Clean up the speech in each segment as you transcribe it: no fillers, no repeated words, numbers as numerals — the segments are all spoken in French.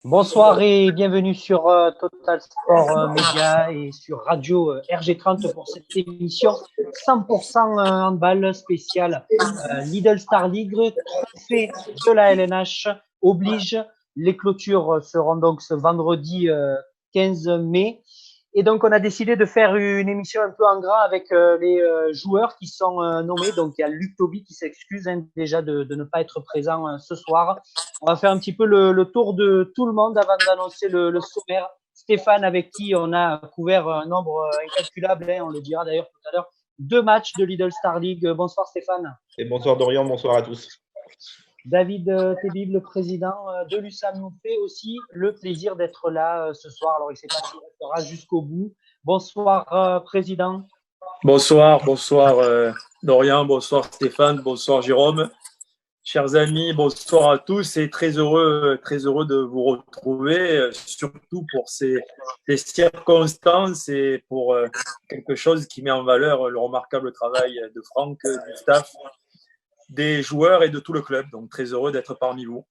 Bonsoir et bienvenue sur Total Sport Média et sur Radio RG30 pour cette émission 100% handball spéciale Lidl Star League, trophée de la LNH oblige. Les clôtures seront donc ce vendredi 15 mai. Et donc, on a décidé de faire une émission un peu en gras avec les joueurs qui sont nommés. Donc, il y a Luc Toby qui s'excuse déjà de ne pas être présent ce soir. On va faire un petit peu le tour de tout le monde avant d'annoncer le sommaire. Stéphane, avec qui on a couvert un nombre incalculable, on le dira d'ailleurs tout à l'heure, 2 matchs de Lidl Star League. Bonsoir Stéphane. Et bonsoir Dorian, bonsoir à tous. David Tébib, le président de l'USAM, nous fait aussi le plaisir d'être là ce soir. Alors, il ne sait pas s'il restera jusqu'au bout. Bonsoir, président. Bonsoir Dorian, bonsoir Stéphane, bonsoir Jérôme. Chers amis, bonsoir à tous et très heureux de vous retrouver, surtout pour ces circonstances et pour quelque chose qui met en valeur le remarquable travail de Franck, du staff, des joueurs et de tout le club. Donc très heureux d'être parmi vous.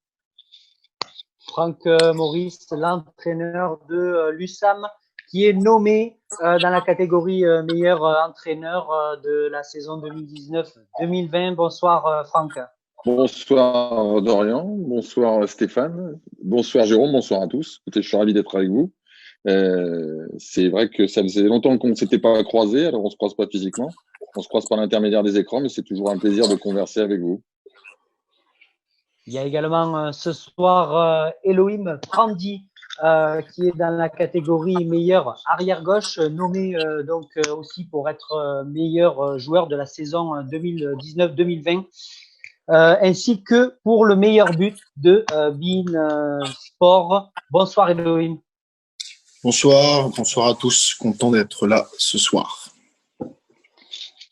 Franck Maurice, l'entraîneur de l'USAM, qui est nommé dans la catégorie meilleur entraîneur de la saison 2019-2020. Bonsoir Franck. Bonsoir Dorian, bonsoir Stéphane, bonsoir Jérôme, bonsoir à tous. Écoutez, je suis ravi d'être avec vous. C'est vrai que ça faisait longtemps qu'on ne s'était pas croisés, alors on ne se croise pas physiquement, on se croise par l'intermédiaire des écrans, mais c'est toujours un plaisir de converser avec vous. Il y a également ce soir Elohim Prandi, qui est dans la catégorie meilleur arrière-gauche, nommé donc aussi pour être meilleur joueur de la saison 2019-2020. Ainsi que pour le meilleur but de Bein Sport. Bonsoir Elohim. Bonsoir à tous, content d'être là ce soir.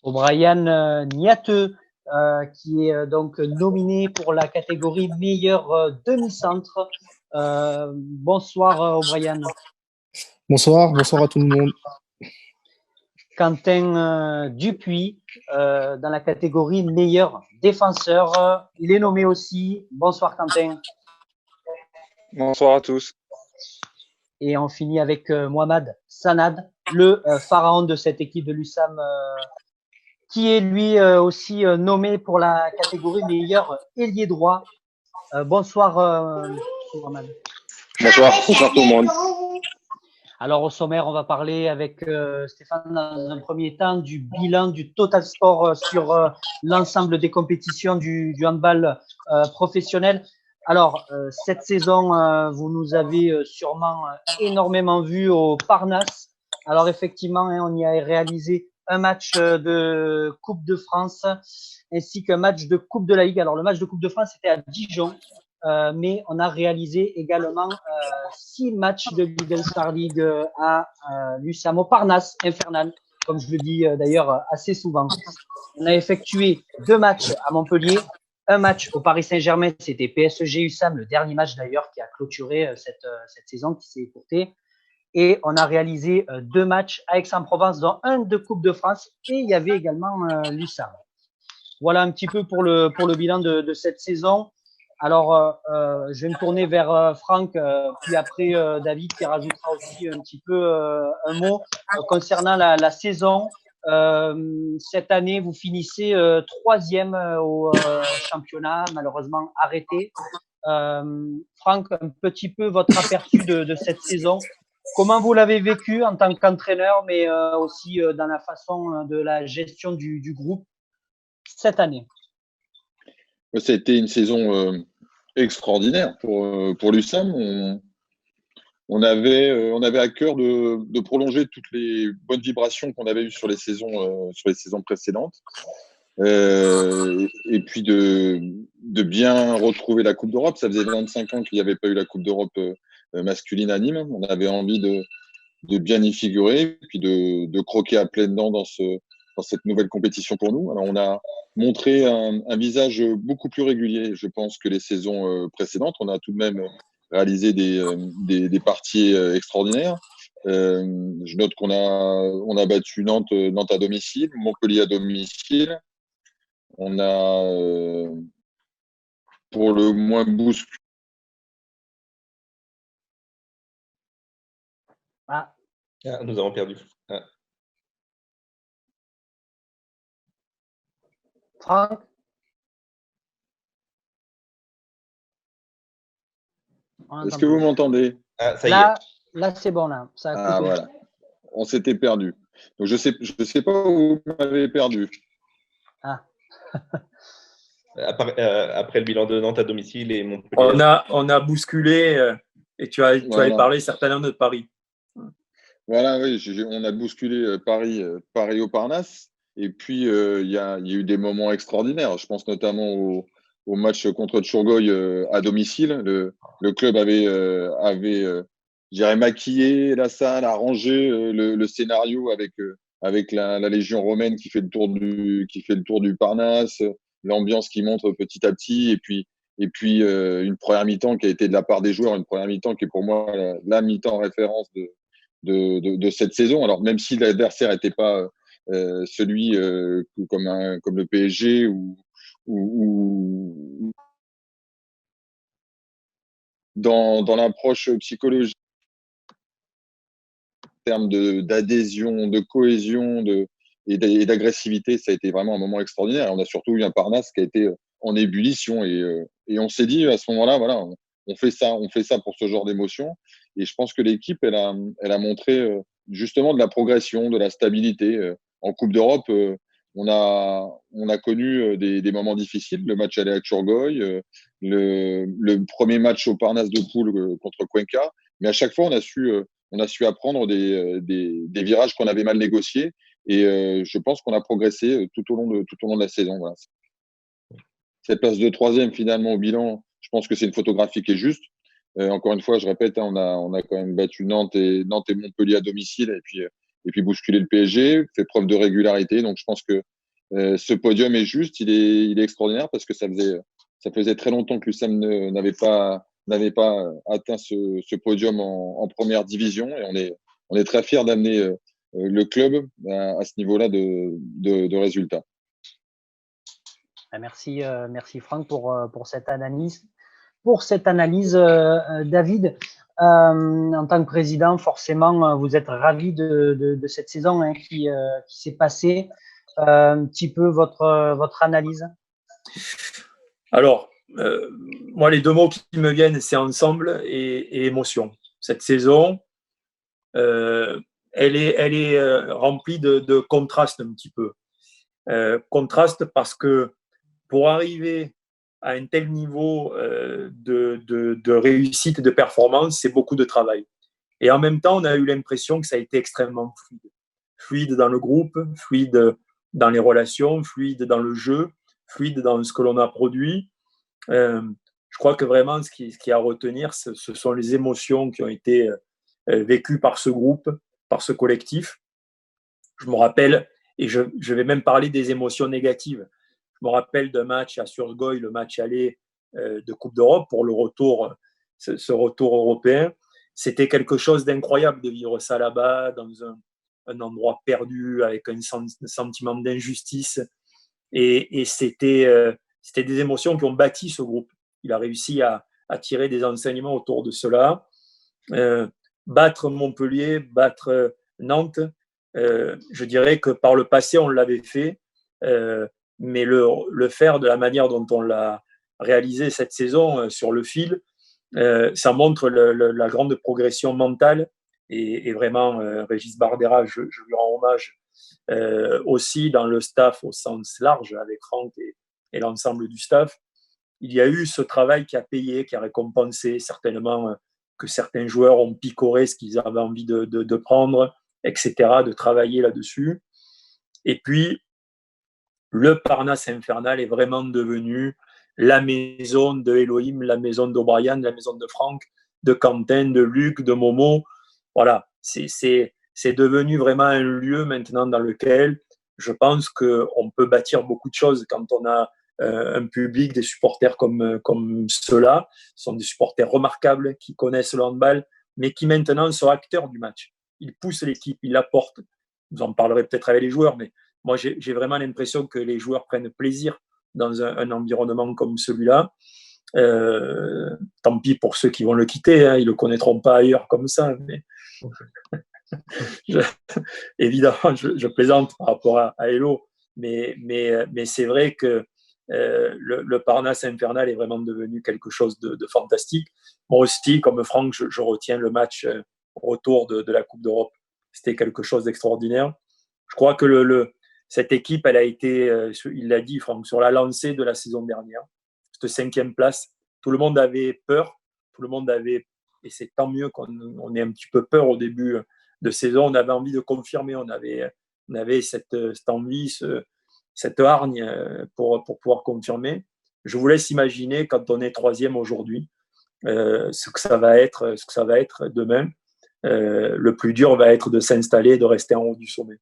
O'Brien Niateux, qui est donc nominé pour la catégorie meilleur demi-centre. Bonsoir O'Brien. Bonsoir à tout le monde. Quentin Dupuis, dans la catégorie meilleur défenseur. Il est nommé aussi. Bonsoir Quentin. Bonsoir à tous. Et on finit avec Mohamed Sanad, le pharaon de cette équipe de l'USAM, qui est lui aussi nommé pour la catégorie meilleur ailier droit. Bonsoir Mohamed. Bonsoir tout le monde. Alors, au sommaire, on va parler avec Stéphane dans un premier temps du bilan du Total Sport sur l'ensemble des compétitions du handball professionnel. Alors, cette saison, vous nous avez sûrement énormément vu au Parnasse. Alors, effectivement, on y a réalisé un match de Coupe de France ainsi qu'un match de Coupe de la Ligue. Alors, le match de Coupe de France, c'était à Dijon. Mais on a réalisé également 6 matchs de Lidl Star League à l'USAM au Parnasse infernal, comme je le dis d'ailleurs assez souvent. On a effectué 2 matchs à Montpellier, un match au Paris Saint-Germain, c'était PSG USAM, le dernier match d'ailleurs qui a clôturé cette saison qui s'est écourtée. Et on a réalisé 2 matchs à Aix-en-Provence, dont un de Coupe de France, et il y avait également l'USAM. Voilà un petit peu pour le bilan de cette saison. Alors, je vais me tourner vers Franck, puis après David qui rajoutera aussi un petit peu un mot concernant la saison. Cette année, vous finissez 3e au championnat, malheureusement arrêté. Franck, un petit peu votre aperçu de cette saison. Comment vous l'avez vécu en tant qu'entraîneur, mais aussi dans la façon de la gestion du groupe cette année? Ça a été une saison extraordinaire pour l'USAM. On avait à cœur de prolonger toutes les bonnes vibrations qu'on avait eues sur les saisons précédentes, et puis de bien retrouver la Coupe d'Europe. Ça faisait 25 ans qu'il n'y avait pas eu la Coupe d'Europe masculine à Nîmes. On avait envie de bien y figurer, puis de croquer à pleines dents dans cette nouvelle compétition pour nous. Alors on a montré un visage beaucoup plus régulier, je pense, que les saisons précédentes. On a tout de même réalisé des parties extraordinaires. Je note qu'on a battu Nantes à domicile, Montpellier à domicile. On a pour le moins bousculé Ah, Ah, nous avons perdu. Ah. Franck? On Est-ce n'entend que vous plus. m'entendez? Ah, ça y est. Là, c'est bon, là. Ça a Ah, coupé. voilà. On s'était perdu. Donc, je sais pas où vous m'avez perdu. Ah, Après le bilan de Nantes à domicile et Montpellier. On a bousculé et tu avais Voilà. parlé certainement de Paris. Voilà, oui, on a bousculé Paris au Parnasse. Et puis, il y a eu des moments extraordinaires. Je pense notamment au match contre Tchourgoï à domicile. Le club avait je dirais, maquillé la salle, arrangé le scénario avec la Légion romaine qui fait le tour du Parnasse, l'ambiance qui monte petit à petit. Et puis une première mi-temps qui a été de la part des joueurs, une première mi-temps qui est pour moi la mi-temps référence de cette saison. Alors, même si l'adversaire n'était pas celui comme le PSG ou dans l'approche psychologique, en termes d'adhésion, de cohésion et d'agressivité, ça a été vraiment un moment extraordinaire. Et on a surtout eu un Parnasse qui a été en ébullition et on s'est dit à ce moment-là, voilà, on fait ça pour ce genre d'émotion. Et je pense que l'équipe, elle a montré justement de la progression, de la stabilité. En Coupe d'Europe, on a connu des moments difficiles. Le match aller à Tchourgoï, le premier match au Parnasse de Poule contre Cuenca. Mais à chaque fois, on a su apprendre des virages qu'on avait mal négociés. Et je pense qu'on a progressé tout au long de la saison. Voilà. Cette place de troisième, finalement, au bilan, je pense que c'est une photographie qui est juste. Encore une fois, je répète, hein, on a quand même battu Nantes et Montpellier à domicile et puis bousculé le PSG, fait preuve de régularité. Donc, je pense que ce podium est juste, il est extraordinaire parce que ça faisait très longtemps que l'USAM n'avait pas atteint ce podium en première division et on est très fiers d'amener le club à ce niveau-là de résultats. merci, merci Franck pour cette analyse. David, en tant que président, forcément, vous êtes ravi de cette saison qui s'est passée. Un petit peu votre analyse. Alors, moi, les deux mots qui me viennent, c'est ensemble et émotion. Cette saison, elle est remplie de contrastes un petit peu. Contraste parce que pour arriver à un tel niveau de réussite et de performance, c'est beaucoup de travail. Et en même temps, on a eu l'impression que ça a été extrêmement fluide. Fluide dans le groupe, fluide dans les relations, fluide dans le jeu, fluide dans ce que l'on a produit. Je crois que vraiment, ce qui est à retenir, ce sont les émotions qui ont été vécues par ce groupe, par ce collectif. Je me rappelle, et je vais même parler des émotions négatives. Je me rappelle d'un match à Surgoy, le match aller de Coupe d'Europe pour le retour, ce retour européen. C'était quelque chose d'incroyable de vivre ça là-bas, dans un endroit perdu, avec un sentiment d'injustice. Et c'était des émotions qui ont bâti ce groupe. Il a réussi à tirer des enseignements autour de cela. Battre Montpellier, battre Nantes, je dirais que par le passé, on l'avait fait, mais le faire de la manière dont on l'a réalisé cette saison sur le fil, ça montre la grande progression mentale. Et vraiment, Régis Bardera, je lui rends hommage aussi dans le staff au sens large, avec Franck et l'ensemble du staff. Il y a eu ce travail qui a payé, qui a récompensé certainement que certains joueurs ont picoré ce qu'ils avaient envie de prendre, etc., de travailler là-dessus. Et puis, le Parnasse infernal est vraiment devenu la maison de Elohim, la maison d'O'Brien, la maison de Franck, de Quentin, de Luc, de Momo. Voilà, c'est devenu vraiment un lieu maintenant dans lequel je pense qu'on peut bâtir beaucoup de choses quand on a un public, des supporters comme ceux-là. Ce sont des supporters remarquables qui connaissent le handball, mais qui maintenant sont acteurs du match. Ils poussent l'équipe, ils l'apportent. Vous en parlerez peut-être avec les joueurs, mais moi, j'ai vraiment l'impression que les joueurs prennent plaisir dans un environnement comme celui-là. Tant pis pour ceux qui vont le quitter, hein, ils ne le connaîtront pas ailleurs comme ça. Évidemment, je plaisante par rapport à Hello, mais c'est vrai que le Parnasse infernal est vraiment devenu quelque chose de fantastique. Moi aussi, comme Franck, je retiens le match retour de la Coupe d'Europe. C'était quelque chose d'extraordinaire. Je crois que cette équipe, elle a été, il l'a dit Franck, sur la lancée de la saison dernière. Cette 5e place, tout le monde avait peur, tout le monde avait, et c'est tant mieux qu'on ait un petit peu peur au début de saison. On avait envie de confirmer, on avait cette envie, cette hargne pour pouvoir confirmer. Je vous laisse imaginer quand on est 3e aujourd'hui, ce que ça va être demain. Le plus dur va être de s'installer et de rester en haut du sommet.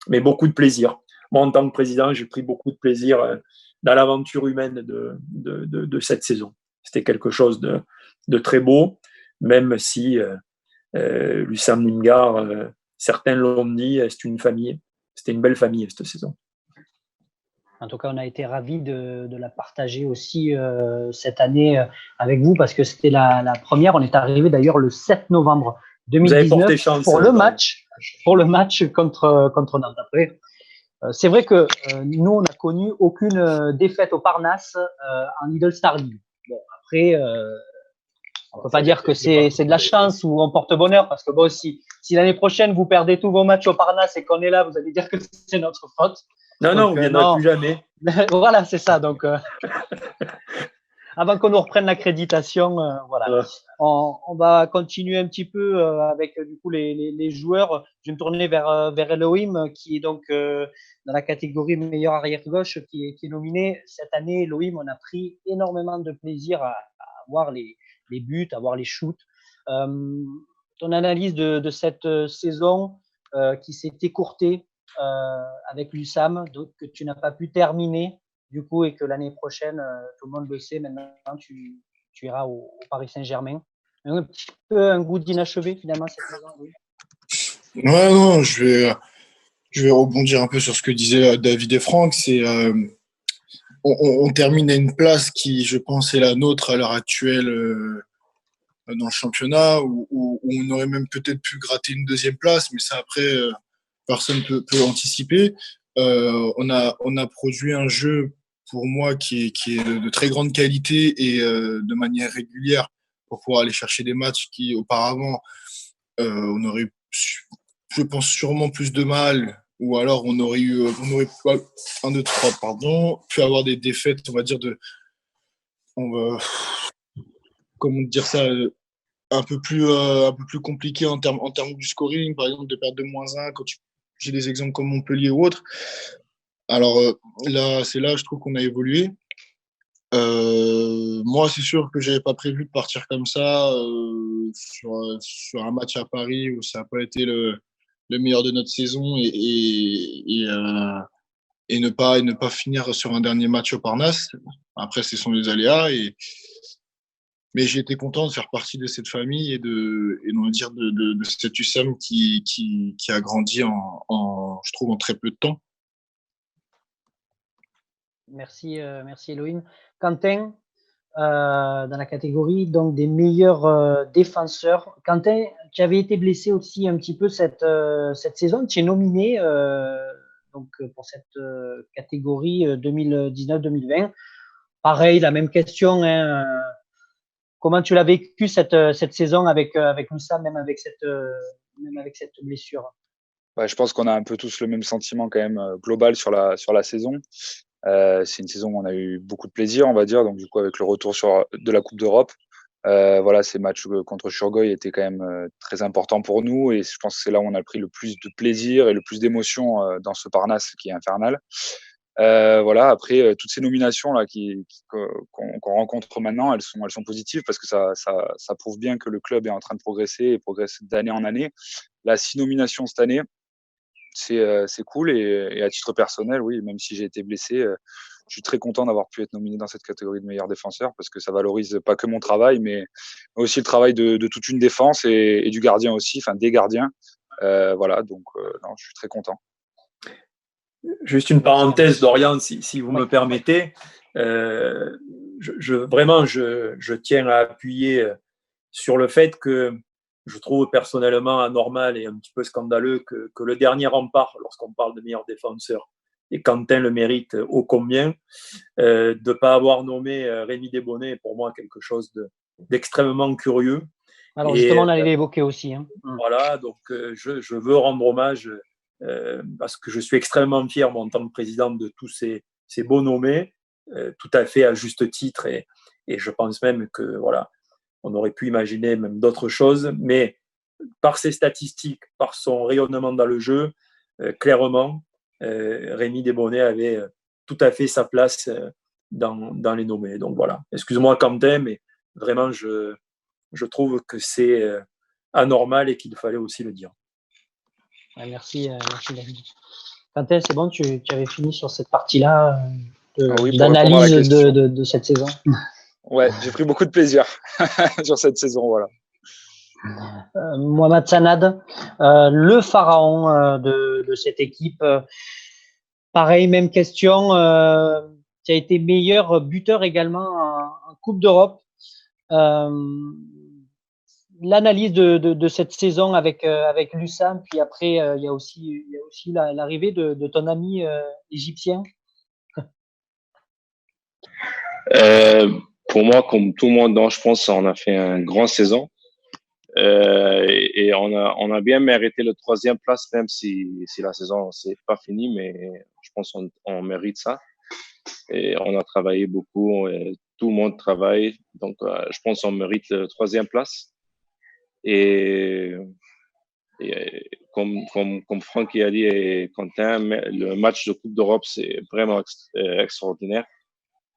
Mais beaucoup de plaisir. Moi, en tant que président, j'ai pris beaucoup de plaisir dans l'aventure humaine de cette saison. C'était quelque chose de très beau, même si Lucerne Lingard, certains l'ont dit, c'est une famille. C'était une belle famille cette saison. En tout cas, on a été ravis de la partager aussi cette année avec vous parce que c'était la première. On est arrivé d'ailleurs le 7 novembre 2019 chance, pour le match contre Nantes. Après, c'est vrai que nous, on n'a connu aucune défaite au Parnasse en Lidl Star League. Bon, après, on peut pas dire que c'est de la chance ou on porte bonheur parce que bon, si l'année prochaine vous perdez tous vos matchs au Parnasse et qu'on est là, vous allez dire que c'est notre faute. Non, on ne viendra plus jamais. Voilà, c'est ça. Donc, avant qu'on nous reprenne l'accréditation, voilà. On va continuer un petit peu avec du coup les joueurs. Je vais me tourner vers Elohim, qui est donc dans la catégorie meilleur arrière-gauche, qui est nominé. Cette année, Elohim, on a pris énormément de plaisir à voir les buts, à voir les shoots. Ton analyse de cette saison qui s'est écourtée avec l'USAM, que tu n'as pas pu terminer du coup et que l'année prochaine, tout le monde le sait, maintenant tu iras au Paris Saint-Germain. Un petit peu un goût d'inachevé finalement cette saison, oui. Ouais, non, je vais rebondir un peu sur ce que disaient David et Franck. C'est on termine à une place qui, je pense, est la nôtre à l'heure actuelle dans le championnat, où on aurait même peut-être pu gratter une 2e place, mais ça après personne peut anticiper. On a produit un jeu pour moi qui est de très grande qualité et de manière régulière pour pouvoir aller chercher des matchs qui auparavant on aurait je pense sûrement plus de mal, ou alors on aurait 1, 2, 3 pu avoir des défaites, on va dire comment dire ça, un peu plus compliqué en termes du scoring, par exemple de perdre de -1 quand j'ai des exemples comme Montpellier ou autre. Alors là, c'est là je trouve qu'on a évolué. Moi, c'est sûr que j'avais pas prévu de partir comme ça sur un match à Paris où ça n'a pas été le meilleur de notre saison et ne pas finir sur un dernier match au Parnasse. Après, ce sont les aléas mais j'ai été content de faire partie de cette famille et on va dire de cet USAM qui a grandi je trouve en très peu de temps. Merci Elohim. Quentin, dans la catégorie donc des meilleurs défenseurs. Quentin, tu avais été blessé aussi un petit peu cette saison. Tu es nominé donc pour cette catégorie 2019-2020. Pareil, la même question. Hein, comment tu l'as vécu cette saison avec Moussa, même avec cette blessure? Je pense qu'on a un peu tous le même sentiment quand même global sur la saison. C'est une saison où on a eu beaucoup de plaisir, on va dire. Donc du coup, avec le retour de la Coupe d'Europe, voilà, ces matchs contre Churgoy étaient quand même très importants pour nous, et je pense que c'est là où on a pris le plus de plaisir et le plus d'émotion dans ce Parnasse qui est infernal. Voilà, après toutes ces nominations là qu'on rencontre maintenant, elles sont positives parce que ça prouve bien que le club est en train de progresser et progresse d'année en année. Là, 6 nominations cette année, c'est cool, et à titre personnel, oui, même si j'ai été blessé, je suis très content d'avoir pu être nominé dans cette catégorie de meilleur défenseur parce que ça valorise pas que mon travail, mais aussi le travail de toute une défense et du gardien aussi, enfin des gardiens. Voilà, donc non, je suis très content. Juste une parenthèse, Dorian, si vous me permettez. Vraiment, je tiens à appuyer sur le fait que je trouve personnellement anormal et un petit peu scandaleux que le dernier rempart, lorsqu'on parle de meilleur défenseur, et Quentin le mérite ô combien, de ne pas avoir nommé Rémi Desbonnets est pour moi quelque chose d'extrêmement curieux. Alors justement, on allait l'évoquer aussi. Hein. Voilà, donc je veux rendre hommage parce que je suis extrêmement fier, moi, en tant que président, de tous ces beaux nommés, tout à fait à juste titre, et je pense même que voilà, on aurait pu imaginer même d'autres choses, mais par ses statistiques, par son rayonnement dans le jeu, clairement, Rémi Desbonnets avait tout à fait sa place dans les nommés. Donc voilà, excuse-moi Quentin, mais vraiment, je trouve que c'est anormal et qu'il fallait aussi le dire. Ouais, merci David. Quentin, c'est bon, tu avais fini sur cette partie-là d'analyse de cette saison. Ouais, j'ai pris beaucoup de plaisir sur cette saison, voilà. Mohamed Sanad, le pharaon de cette équipe. Pareil, même question. Tu as été meilleur buteur également en Coupe d'Europe. L'analyse de cette saison avec l'USAM, puis après, il y a aussi l'arrivée de ton ami égyptien. Pour moi, comme tout le monde, je pense on a fait une grande saison. Et on a bien mérité le 3e place, même si la saison c'est pas finie, mais je pense on mérite ça. Et on a travaillé beaucoup, et tout le monde travaille, donc je pense on mérite le 3e place. Et comme Franck a dit et Quentin, le match de Coupe d'Europe c'est vraiment extraordinaire.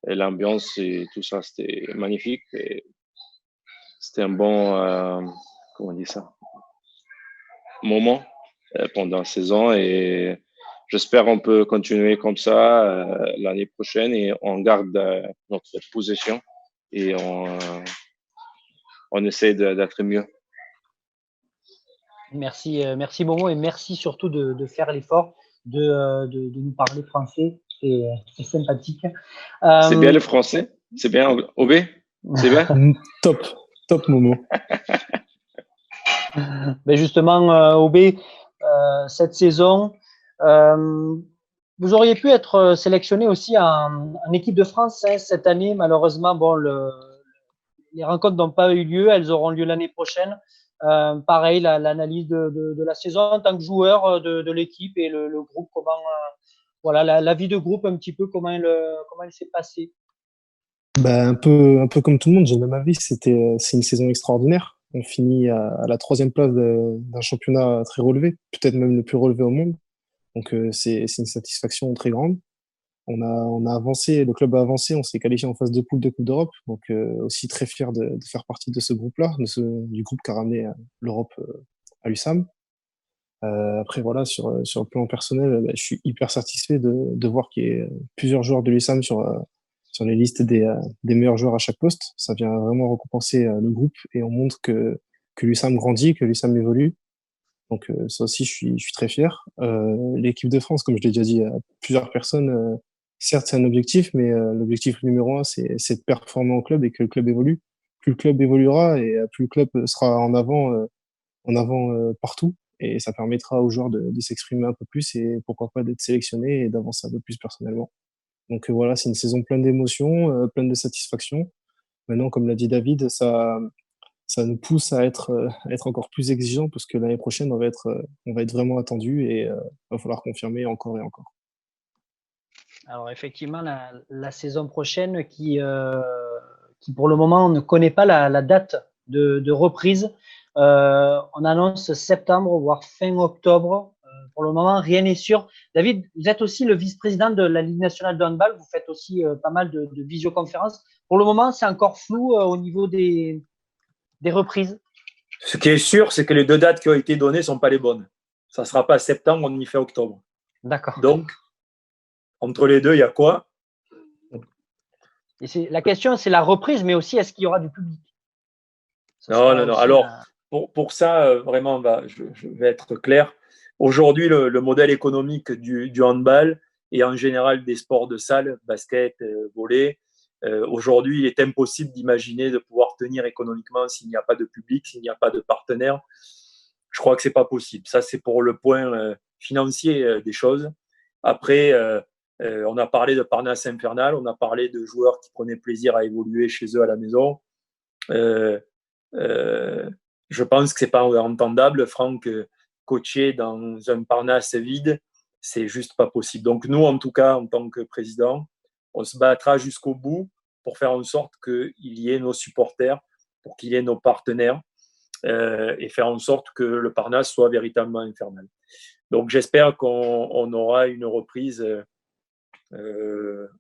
Et l'ambiance et tout ça c'était magnifique. Et c'était un bon comment on dit ça, moment pendant la saison, et j'espère on peut continuer comme ça l'année prochaine, et on garde notre position et on essaie d'être mieux. Merci Momo, et merci surtout de faire l'effort de nous parler français. C'est sympathique. C'est bien le français? C'est bien, OB? C'est bien? Top Momo. Ben justement, OB, cette saison, vous auriez pu être sélectionné aussi en équipe de France cette année. Malheureusement, bon, les rencontres n'ont pas eu lieu. Elles auront lieu l'année prochaine. Pareil, l'analyse de la saison en tant que joueur de l'équipe et le groupe, comment, voilà, la vie de groupe un petit peu, comment elle s'est passée. Un peu comme tout le monde, j'ai le même avis. C'est une saison extraordinaire. On finit à la 3e place d'un championnat très relevé, peut-être même le plus relevé au monde. Donc c'est une satisfaction très grande. On a avancé, le club a avancé, on s'est qualifié en phase de poule de Coupe d'Europe. Donc aussi très fier de faire partie de ce groupe-là, du groupe qui a ramené l'Europe à l'USAM. Après voilà, sur le plan personnel, je suis hyper satisfait de voir qu'il y ait plusieurs joueurs de l'USAM sur les listes des meilleurs joueurs à chaque poste. Ça vient vraiment récompenser le groupe, et on montre que l'USAM grandit, que l'USAM évolue. Donc ça aussi, je suis très fier. L'équipe de France, comme je l'ai déjà dit à plusieurs personnes, certes c'est un objectif, mais l'objectif numéro 1, c'est de performer en club et que le club évolue. Plus le club évoluera, et plus le club sera en avant partout, et ça permettra aux joueurs de s'exprimer un peu plus, et pourquoi pas d'être sélectionnés et d'avancer un peu plus personnellement. Donc voilà, c'est une saison pleine d'émotions, pleine de satisfaction. Maintenant, comme l'a dit David, ça nous pousse à être encore plus exigeants, parce que l'année prochaine, on va être vraiment attendu, et va falloir confirmer encore et encore. Alors effectivement, la saison prochaine qui pour le moment, on ne connaît pas la date de reprise. On annonce septembre, voire fin octobre. Pour le moment, rien n'est sûr. David, vous êtes aussi le vice-président de la Ligue nationale de handball. Vous faites aussi pas mal de visioconférences. Pour le moment, c'est encore flou au niveau des reprises. Ce qui est sûr, c'est que les 2 dates qui ont été données ne sont pas les bonnes. Ça ne sera pas septembre, on y fait octobre. D'accord. Donc, entre les deux, il y a quoi? Et la question, c'est la reprise, mais aussi, est-ce qu'il y aura du public? Non. Alors, pour ça, vraiment, je vais être clair. Aujourd'hui, le modèle économique du handball et en général des sports de salle, basket, volley, aujourd'hui, il est impossible d'imaginer de pouvoir pouvoir tenir économiquement s'il n'y a pas de public, s'il n'y a pas de partenaire. Je crois que c'est pas possible. Ça, c'est pour le point financier des choses. Après, on a parlé de Parnasse infernal, on a parlé de joueurs qui prenaient plaisir à évoluer chez eux à la maison. Je pense que c'est pas entendable, Franck, coacher dans un Parnasse vide, c'est juste pas possible. Donc nous, en tout cas, en tant que président, on se battra jusqu'au bout pour faire en sorte qu'il y ait nos supporters, pour qu'il y ait nos partenaires, et faire en sorte que le Parnasse soit véritablement infernal. Donc j'espère qu'on aura une reprise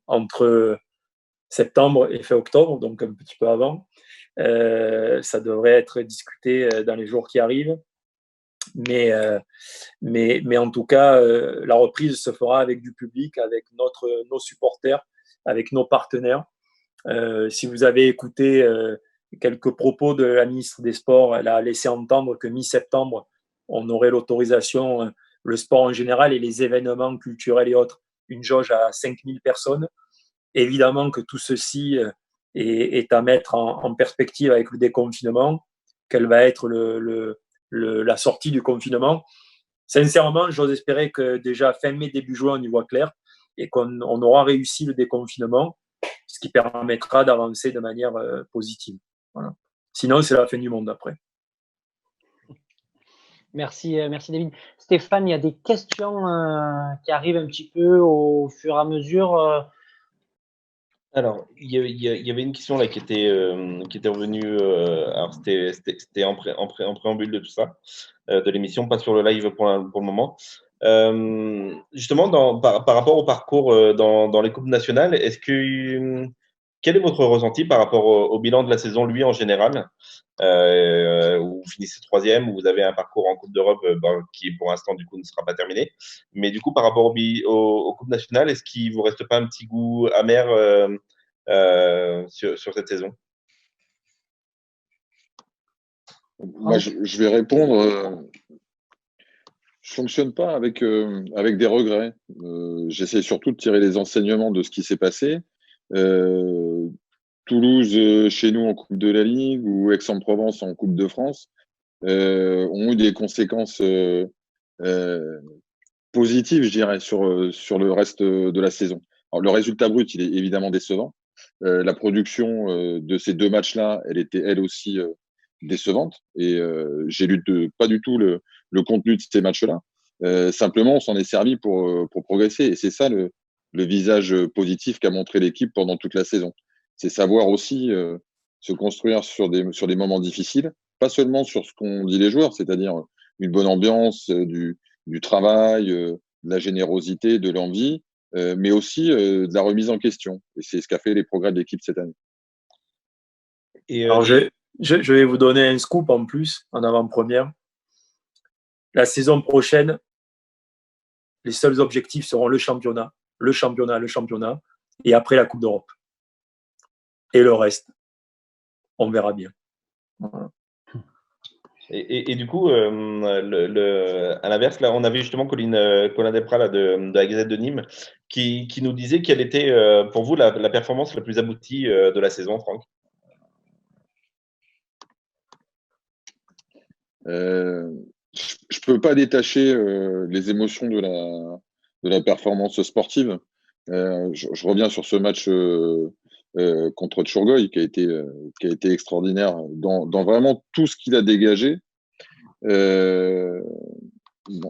entre septembre et fin octobre, donc un petit peu avant. Ça devrait être discuté dans les jours qui arrivent. Mais en tout cas, la reprise se fera avec du public, avec nos supporters, avec nos partenaires. Si vous avez écouté quelques propos de la ministre des Sports, elle a laissé entendre que mi-septembre, on aurait l'autorisation, le sport en général et les événements culturels et autres, une jauge à 5000 personnes. Évidemment que tout ceci est à mettre en perspective avec le déconfinement, quelle va être la sortie du confinement. Sincèrement, j'ose espérer que déjà fin mai, début juin, on y voit clair et qu'on aura réussi le déconfinement, ce qui permettra d'avancer de manière positive. Voilà. Sinon, c'est la fin du monde après. Merci David. Stéphane, il y a des questions qui arrivent un petit peu au fur et à mesure. Alors, il y avait une question là qui était revenue. Alors, c'était en préambule de tout ça, de l'émission, pas sur le live pour le moment. Justement, par rapport au parcours dans les coupes nationales, quel est votre ressenti par rapport au bilan de la saison, lui, en général, où vous finissez troisième, où vous avez un parcours en Coupe d'Europe qui, pour l'instant, du coup, ne sera pas terminé. Mais du coup, par rapport aux coupes nationales, est-ce qu'il vous reste pas un petit goût amer sur cette saison? Moi, je vais répondre. Je fonctionne pas avec des regrets. J'essaie surtout de tirer les enseignements de ce qui s'est passé. Toulouse, chez nous en Coupe de la Ligue, ou Aix-en-Provence en Coupe de France, ont eu des conséquences positives, je dirais, sur le reste de la saison. Alors, le résultat brut, il est évidemment décevant. La production de ces deux matchs-là, elle était elle aussi décevante. Et j'ai lu pas du tout le contenu de ces matchs-là. Simplement, on s'en est servi pour progresser. Et c'est ça le visage positif qu'a montré l'équipe pendant toute la saison. C'est savoir aussi se construire sur des moments difficiles, pas seulement sur ce qu'ont dit les joueurs, c'est-à-dire une bonne ambiance, du travail, de la générosité, de l'envie, mais aussi de la remise en question. Et c'est ce qu'a fait les progrès de l'équipe cette année. Alors, je vais vous donner un scoop en plus, en avant-première. La saison prochaine, les seuls objectifs seront le championnat, et après la Coupe d'Europe. Et le reste, on verra bien. Voilà. Et du coup, à l'inverse, là, on avait justement Colin Desprats là, de la Gazette de Nîmes qui nous disait quelle était pour vous la performance la plus aboutie de la saison, Franck. Je peux pas détacher les émotions de la performance sportive. Je reviens sur ce match contre Tchourgoï qui a été extraordinaire dans vraiment tout ce qu'il a dégagé.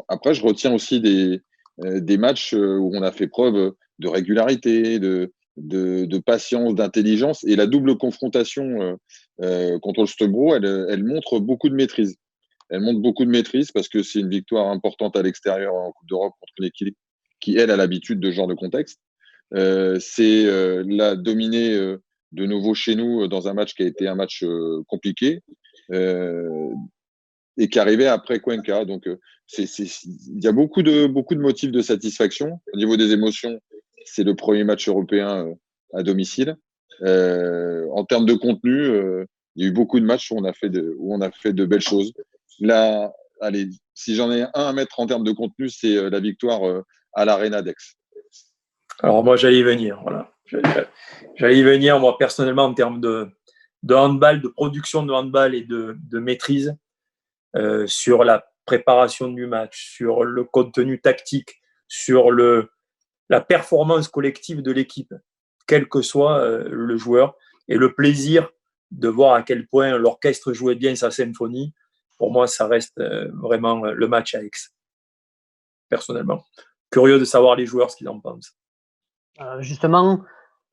Après, je retiens aussi des matchs où on a fait preuve de régularité, de patience, d'intelligence, et la double confrontation contre le Stubro, elle montre beaucoup de maîtrise. Elle montre beaucoup de maîtrise parce que c'est une victoire importante à l'extérieur en Coupe d'Europe contre une équipe qui, elle, a l'habitude de ce genre de contexte. C'est la dominer de nouveau chez nous dans un match qui a été un match compliqué et qui arrivait après Cuenca. Donc, il y a beaucoup de motifs de satisfaction. Au niveau des émotions, c'est le premier match européen à domicile. En termes de contenu, il y a eu beaucoup de matchs où on a fait de belles choses. Là, allez, si j'en ai un à mettre en termes de contenu, c'est la victoire à l'Arena d'Aix. Alors moi, j'allais y venir. Voilà. J'allais y venir, moi, personnellement, en termes de handball, de production de handball et de maîtrise sur la préparation du match, sur le contenu tactique, sur la performance collective de l'équipe, quel que soit le joueur, et le plaisir de voir à quel point l'orchestre jouait bien sa symphonie. Pour moi, ça reste vraiment le match à Aix, personnellement. Curieux de savoir les joueurs ce qu'ils en pensent. Justement,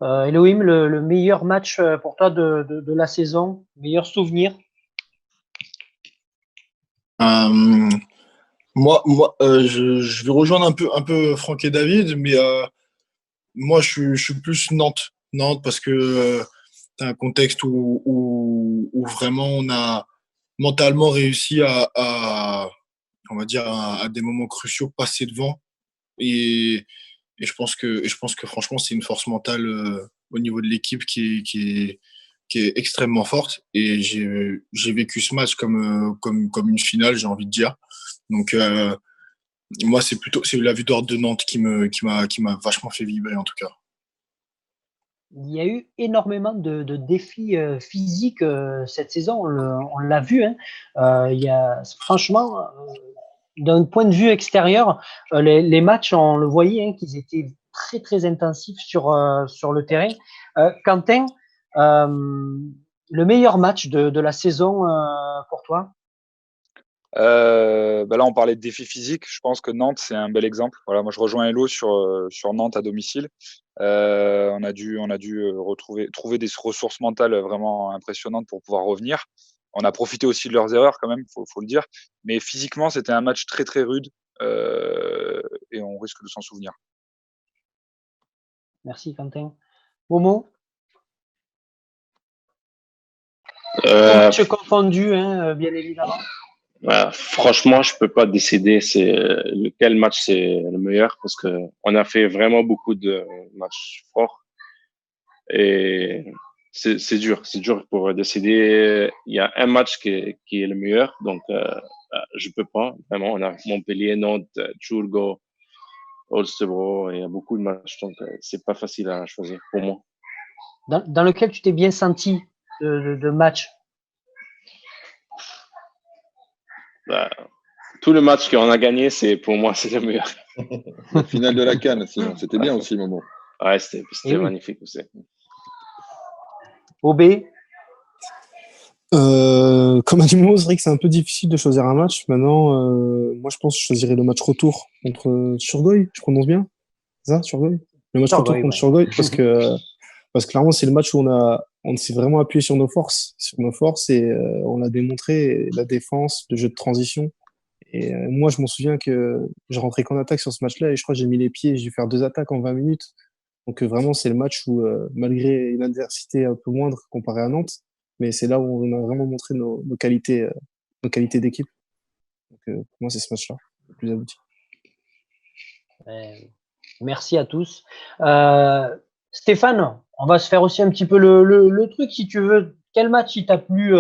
Elohim, le meilleur match pour toi de la saison, meilleur souvenir? Moi, je vais rejoindre un peu Franck et David, mais moi, je suis plus Nantes. Nantes parce que c'est un contexte où vraiment on a mentalement réussi on va dire, à des moments cruciaux, passer devant. Et, et je pense que franchement, c'est une force mentale au niveau de l'équipe qui est extrêmement forte. Et j'ai vécu ce match comme une finale, j'ai envie de dire. Donc, moi, c'est la victoire de Nantes qui m'a vachement fait vibrer, en tout cas. Il y a eu énormément de défis physiques cette saison, on l'a vu. Hein. Franchement, d'un point de vue extérieur, les matchs, on le voyait, hein, qu'ils étaient très très intensifs sur le terrain. Quentin, le meilleur match de la saison pour toi? Là, on parlait de défis physiques. Je pense que Nantes, c'est un bel exemple. Voilà, moi, je rejoins Hello sur Nantes à domicile. On a dû trouver des ressources mentales vraiment impressionnantes pour pouvoir revenir. On a profité aussi de leurs erreurs quand même, faut le dire. Mais physiquement, c'était un match très très rude et on risque de s'en souvenir. Merci Quentin. Momo? Match confondu, hein, bien évidemment. Franchement, je peux pas décider lequel match c'est le meilleur parce que on a fait vraiment beaucoup de matchs forts et c'est dur pour décider. Il y a un match qui est le meilleur, donc je peux pas vraiment. On a Montpellier, Nantes, Turgot, Holstebro, il y a beaucoup de matchs, donc c'est pas facile à choisir pour moi. Dans lequel tu t'es bien senti de match? Tout le match qu'on a gagné, pour moi, c'est le meilleur. La finale de la CAN, sinon, c'était bien aussi, Momo. Ouais, c'était magnifique aussi. OB? Comme a dit Momo, c'est vrai que c'est un peu difficile de choisir un match. Maintenant, moi, je pense que je choisirais le match retour contre Surgoy. Je prononce bien? C'est ça, Surgoy? Le match retour contre Surgoy, parce que clairement, c'est le match où on s'est vraiment appuyé sur nos forces et on l'a démontré, la défense, le jeu de transition. Et moi, je m'en souviens que je rentrais qu'en attaque sur ce match-là et je crois que j'ai mis les pieds, j'ai dû faire 2 attaques en 20 minutes. Donc vraiment, c'est le match où, malgré une adversité un peu moindre comparée à Nantes, mais c'est là où on a vraiment montré nos qualités d'équipe. Donc pour moi, c'est ce match-là le plus abouti. Merci à tous. Stéphane, on va se faire aussi un petit peu le truc, si tu veux. Quel match il t'a plu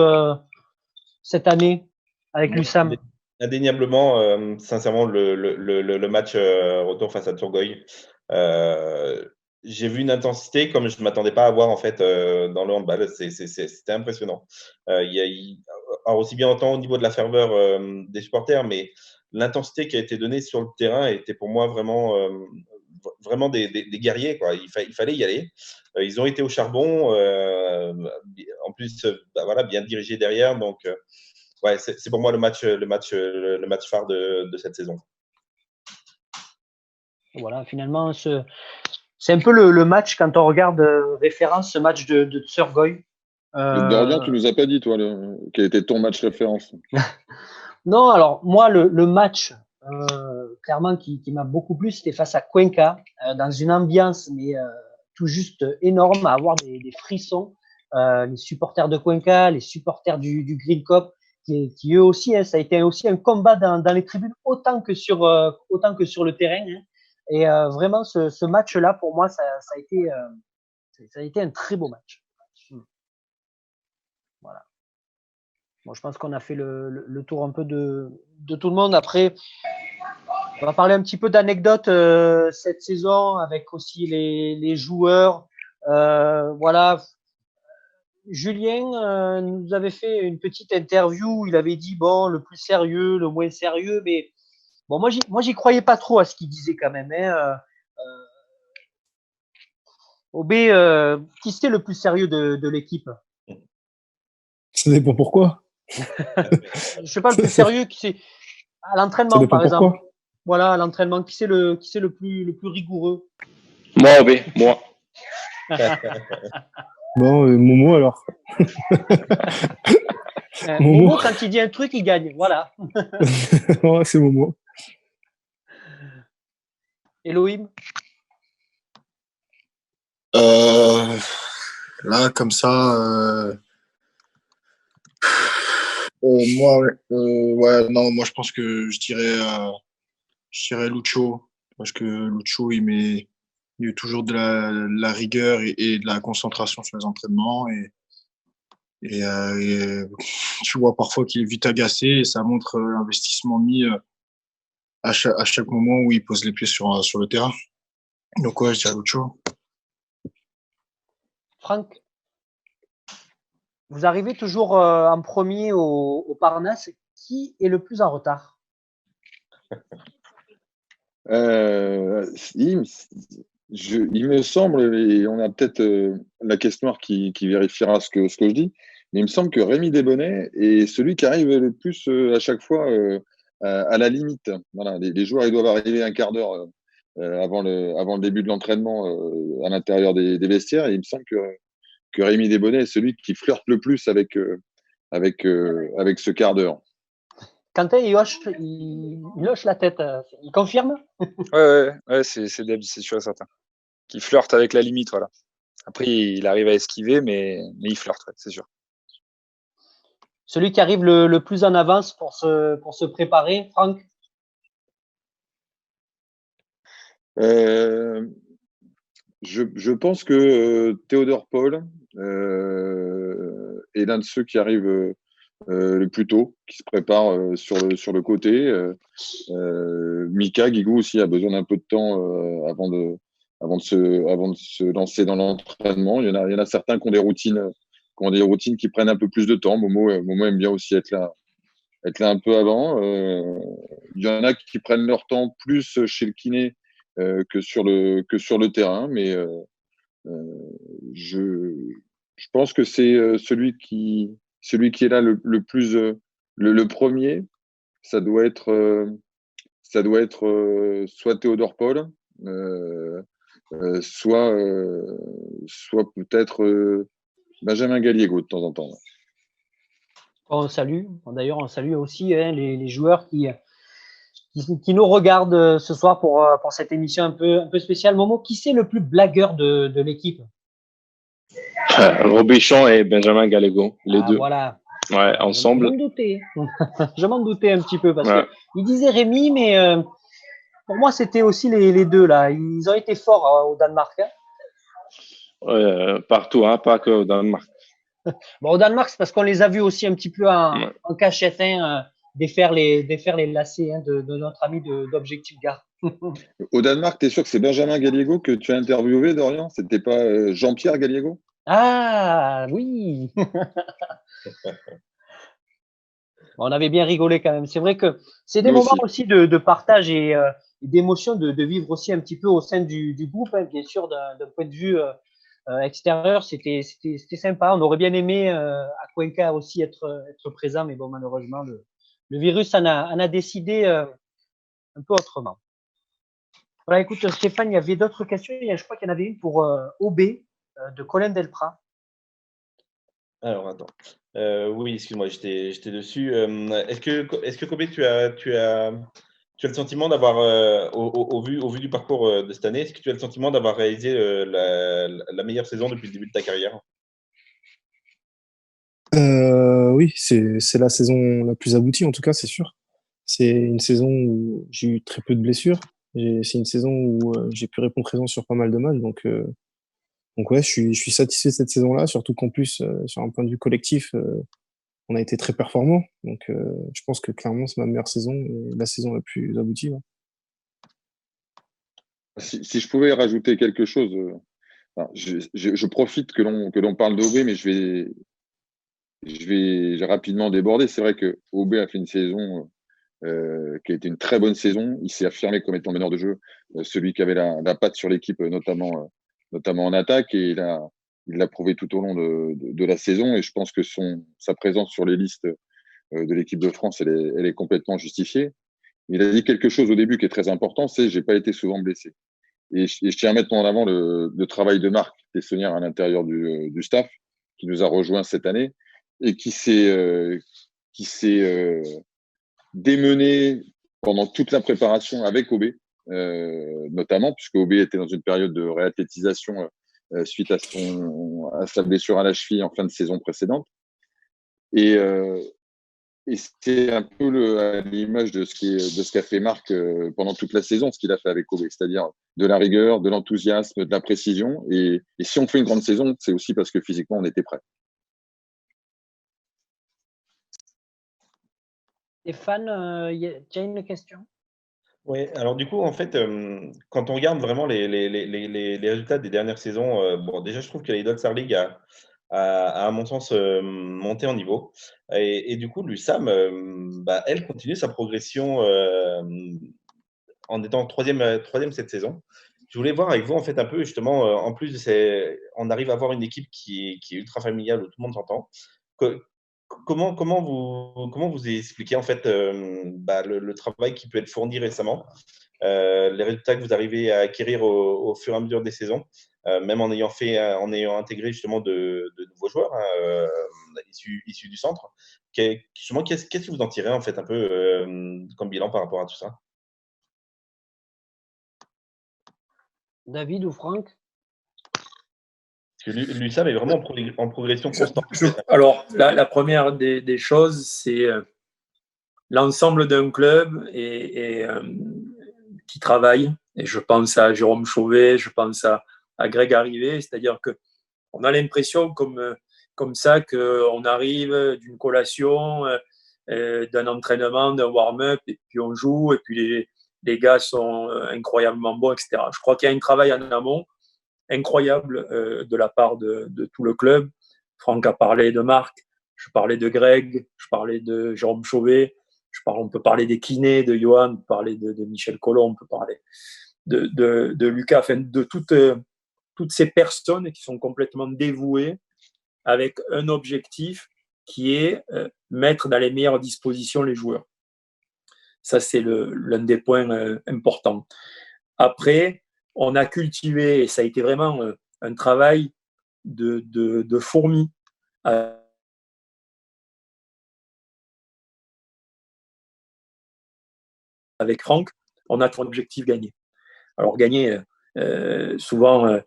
cette année avec l'USAM? Indéniablement, sincèrement, le match retour face à Turgoy. J'ai vu une intensité comme je ne m'attendais pas à voir en fait dans le handball. C'était impressionnant. Alors aussi bien autant au niveau de la ferveur des supporters, mais l'intensité qui a été donnée sur le terrain était pour moi vraiment des guerriers, quoi. Il fallait y aller. Ils ont été au charbon. En plus, voilà, bien dirigés derrière. Donc, ouais, c'est pour moi le match phare de cette saison. Voilà, finalement, c'est un peu le match, quand on regarde référence, ce match de Surgoy. Dorian, tu nous as pas dit, toi, quel était ton match référence? Non, alors moi, le match, clairement, qui m'a beaucoup plu, c'était face à Cuenca, dans une ambiance, mais tout juste énorme, à avoir des frissons. Les supporters de Cuenca, les supporters du Green Cup, qui eux aussi, hein, ça a été aussi un combat dans les tribunes autant que sur le terrain. Hein. Et vraiment, ce match-là, pour moi, ça a été un très beau match. Voilà. Bon, je pense qu'on a fait le tour un peu de tout le monde. Après, on va parler un petit peu d'anecdotes cette saison avec aussi les joueurs. Voilà. Julien nous avait fait une petite interview. Il avait dit, bon, le plus sérieux, le moins sérieux. Mais bon, moi, j'y croyais pas trop à ce qu'il disait quand même. Hein. Obé, qui c'est le plus sérieux de l'équipe? Ça dépend pourquoi. Je sais pas, le plus sérieux, qui c'est à Ça l'entraînement, dépend par exemple. pourquoi. Voilà, à l'entraînement, qui c'est le plus rigoureux? Moi, Obé, moi. Bon, Momo alors. Momo. Momo, quand il dit un truc, il gagne. Voilà. Ouais, c'est Momo. Elohim? Là, comme ça, moi, ouais, non, moi, je pense que je dirais Lucho, parce que Lucho, il met toujours de la rigueur et de la concentration sur les entraînements, et tu vois parfois qu'il est vite agacé, et ça montre l'investissement mis à chaque moment où il pose les pieds sur le terrain. Donc, ouais, je dirais Lucho. Franck, vous arrivez toujours en premier au Parnasse. Qui est le plus en retard? Il me semble, et on a peut-être la caisse noire qui vérifiera ce que je dis, mais il me semble que Rémi Desbonnets est celui qui arrive le plus à chaque fois à la limite. Voilà, les joueurs ils doivent arriver un quart d'heure avant le début de l'entraînement à l'intérieur des vestiaires, et il me semble que Rémi Desbonnets est celui qui flirte le plus avec ce quart d'heure. Quentin, il hoche la tête. Il confirme? Ouais, c'est Debs, c'est sûr et certain. Qui flirte avec la limite, voilà. Après, il arrive à esquiver, mais il flirte, ouais, c'est sûr. Celui qui arrive le plus en avance pour se préparer, Franck? Je pense que Théodore Paul est l'un de ceux qui arrive le plus tôt, qui se prépare sur le côté. Mika Guigou aussi a besoin d'un peu de temps avant de se lancer dans l'entraînement. Il y en a certains qui ont des routines qui prennent un peu plus de temps. Momo aime bien aussi être là un peu avant. Il y en a qui prennent leur temps plus chez le kiné que sur le terrain, mais je pense que c'est celui qui est là le plus le premier. Ça doit être soit Théodore Paul, soit peut-être Benjamin Galiego de temps en temps. On salue. D'ailleurs, on salue aussi les joueurs qui nous regardent ce soir pour cette émission un peu spéciale. Momo, qui c'est le plus blagueur de l'équipe? Robichon et Benjamin Gallego, les deux. Voilà. Ouais, ensemble. Je m'en doutais. Je m'en doutais un petit peu parce Ouais. qu'il disait Rémi, mais pour moi, c'était aussi les deux là. Ils ont été forts au Danemark. Hein. Partout, hein, pas que au Danemark. Bon, au Danemark, c'est parce qu'on les a vus aussi un petit peu en cachette, hein, défaire les lacets de notre ami d'Objectif Gare. Au Danemark, tu es sûr que c'est Benjamin Galiego que tu as interviewé, Dorian? C'était pas Jean-Pierre Galiego? Ah oui. On avait bien rigolé quand même. C'est vrai que c'est des Nous moments aussi. aussi de partage et d'émotion de vivre aussi un petit peu au sein du groupe, hein, bien sûr, d'un point de vue extérieur. C'était sympa. On aurait bien aimé à Cuenca aussi être présent, mais bon, malheureusement, le virus en a décidé un peu autrement. Voilà, écoute, Stéphane, il y avait d'autres questions. Je crois qu'il y en avait une pour OB de Colin Delprat. Alors, attends. Oui, excuse-moi, j'étais dessus. Est-ce que Kobe, tu as le sentiment d'avoir, au vu du parcours de cette année, est-ce que tu as le sentiment d'avoir réalisé la meilleure saison depuis le début de ta carrière? Oui, c'est la saison la plus aboutie, en tout cas, c'est sûr. C'est une saison où j'ai eu très peu de blessures. C'est une saison où j'ai pu répondre présent sur pas mal de matchs. Donc ouais, je suis satisfait de cette saison-là, surtout qu'en plus, sur un point de vue collectif, on a été très performants. Donc je pense que clairement, c'est ma meilleure saison et la saison la plus aboutie. Ouais. Si je pouvais rajouter quelque chose Alors, je profite que l'on parle d'Aubé, mais je vais rapidement déborder. C'est vrai que Aubé a fait une saison qui a été une très bonne saison. Il s'est affirmé comme étant meneur de jeu, celui qui avait la patte sur l'équipe, notamment en attaque, et il l'a prouvé tout au long de la saison. Et je pense que sa présence sur les listes de l'équipe de France, elle est complètement justifiée. Il a dit quelque chose au début qui est très important, c'est j'ai pas été souvent blessé. Et je tiens à mettre en avant le travail de Marc Tessonnière à l'intérieur du staff, qui nous a rejoint cette année et qui s'est démené pendant toute la préparation avec Aubé, notamment, puisque Aubé était dans une période de réathlétisation suite à sa blessure à la cheville en fin de saison précédente. Et c'est un peu à l'image de ce qu'a fait Marc pendant toute la saison, ce qu'il a fait avec Aubé, c'est-à-dire de la rigueur, de l'enthousiasme, de la précision. Et si on fait une grande saison, c'est aussi parce que physiquement, on était prêt. Stéphane, tu as une question? Oui, alors du coup, en fait, quand on regarde vraiment les résultats des dernières saisons, bon, déjà, je trouve que la Dotsar League à mon sens, monté en niveau. Et du coup, l'USAM, elle continue sa progression en étant troisième cette saison. Je voulais voir avec vous, en fait, un peu, justement, en plus on arrive à avoir une équipe qui est ultra familiale, où tout le monde s'entend. Comment vous expliquez, en fait, le travail qui peut être fourni récemment, les résultats que vous arrivez à acquérir au fur et à mesure des saisons, même en ayant intégré justement de nouveaux joueurs, hein, issus du centre. Justement, qu'est-ce que vous en tirez, en fait, un peu comme bilan par rapport à tout ça? David ou Franck? Parce que l'USAM est vraiment en progression constante. Alors, la première des choses, c'est l'ensemble d'un club qui travaille. Et je pense à Jérôme Chauvet, je pense à Greg Arrivé, c'est-à-dire qu'on a l'impression comme ça qu'on arrive d'une collation, d'un entraînement, d'un warm-up, et puis on joue, et puis les gars sont incroyablement bons, etc. Je crois qu'il y a un travail en amont incroyable de la part de tout le club. Franck a parlé de Marc, je parlais de Greg, je parlais de Jérôme Chauvet, on peut parler des kinés, de Johan, on peut parler de Michel Collomb, on peut parler de Lucas, enfin, de toutes ces personnes qui sont complètement dévouées avec un objectif qui est mettre dans les meilleures dispositions les joueurs. Ça, c'est l'un des points importants. Après, on a cultivé, et ça a été vraiment un travail de fourmi. Avec Franck, on a pour objectif gagner. Alors gagner, souvent,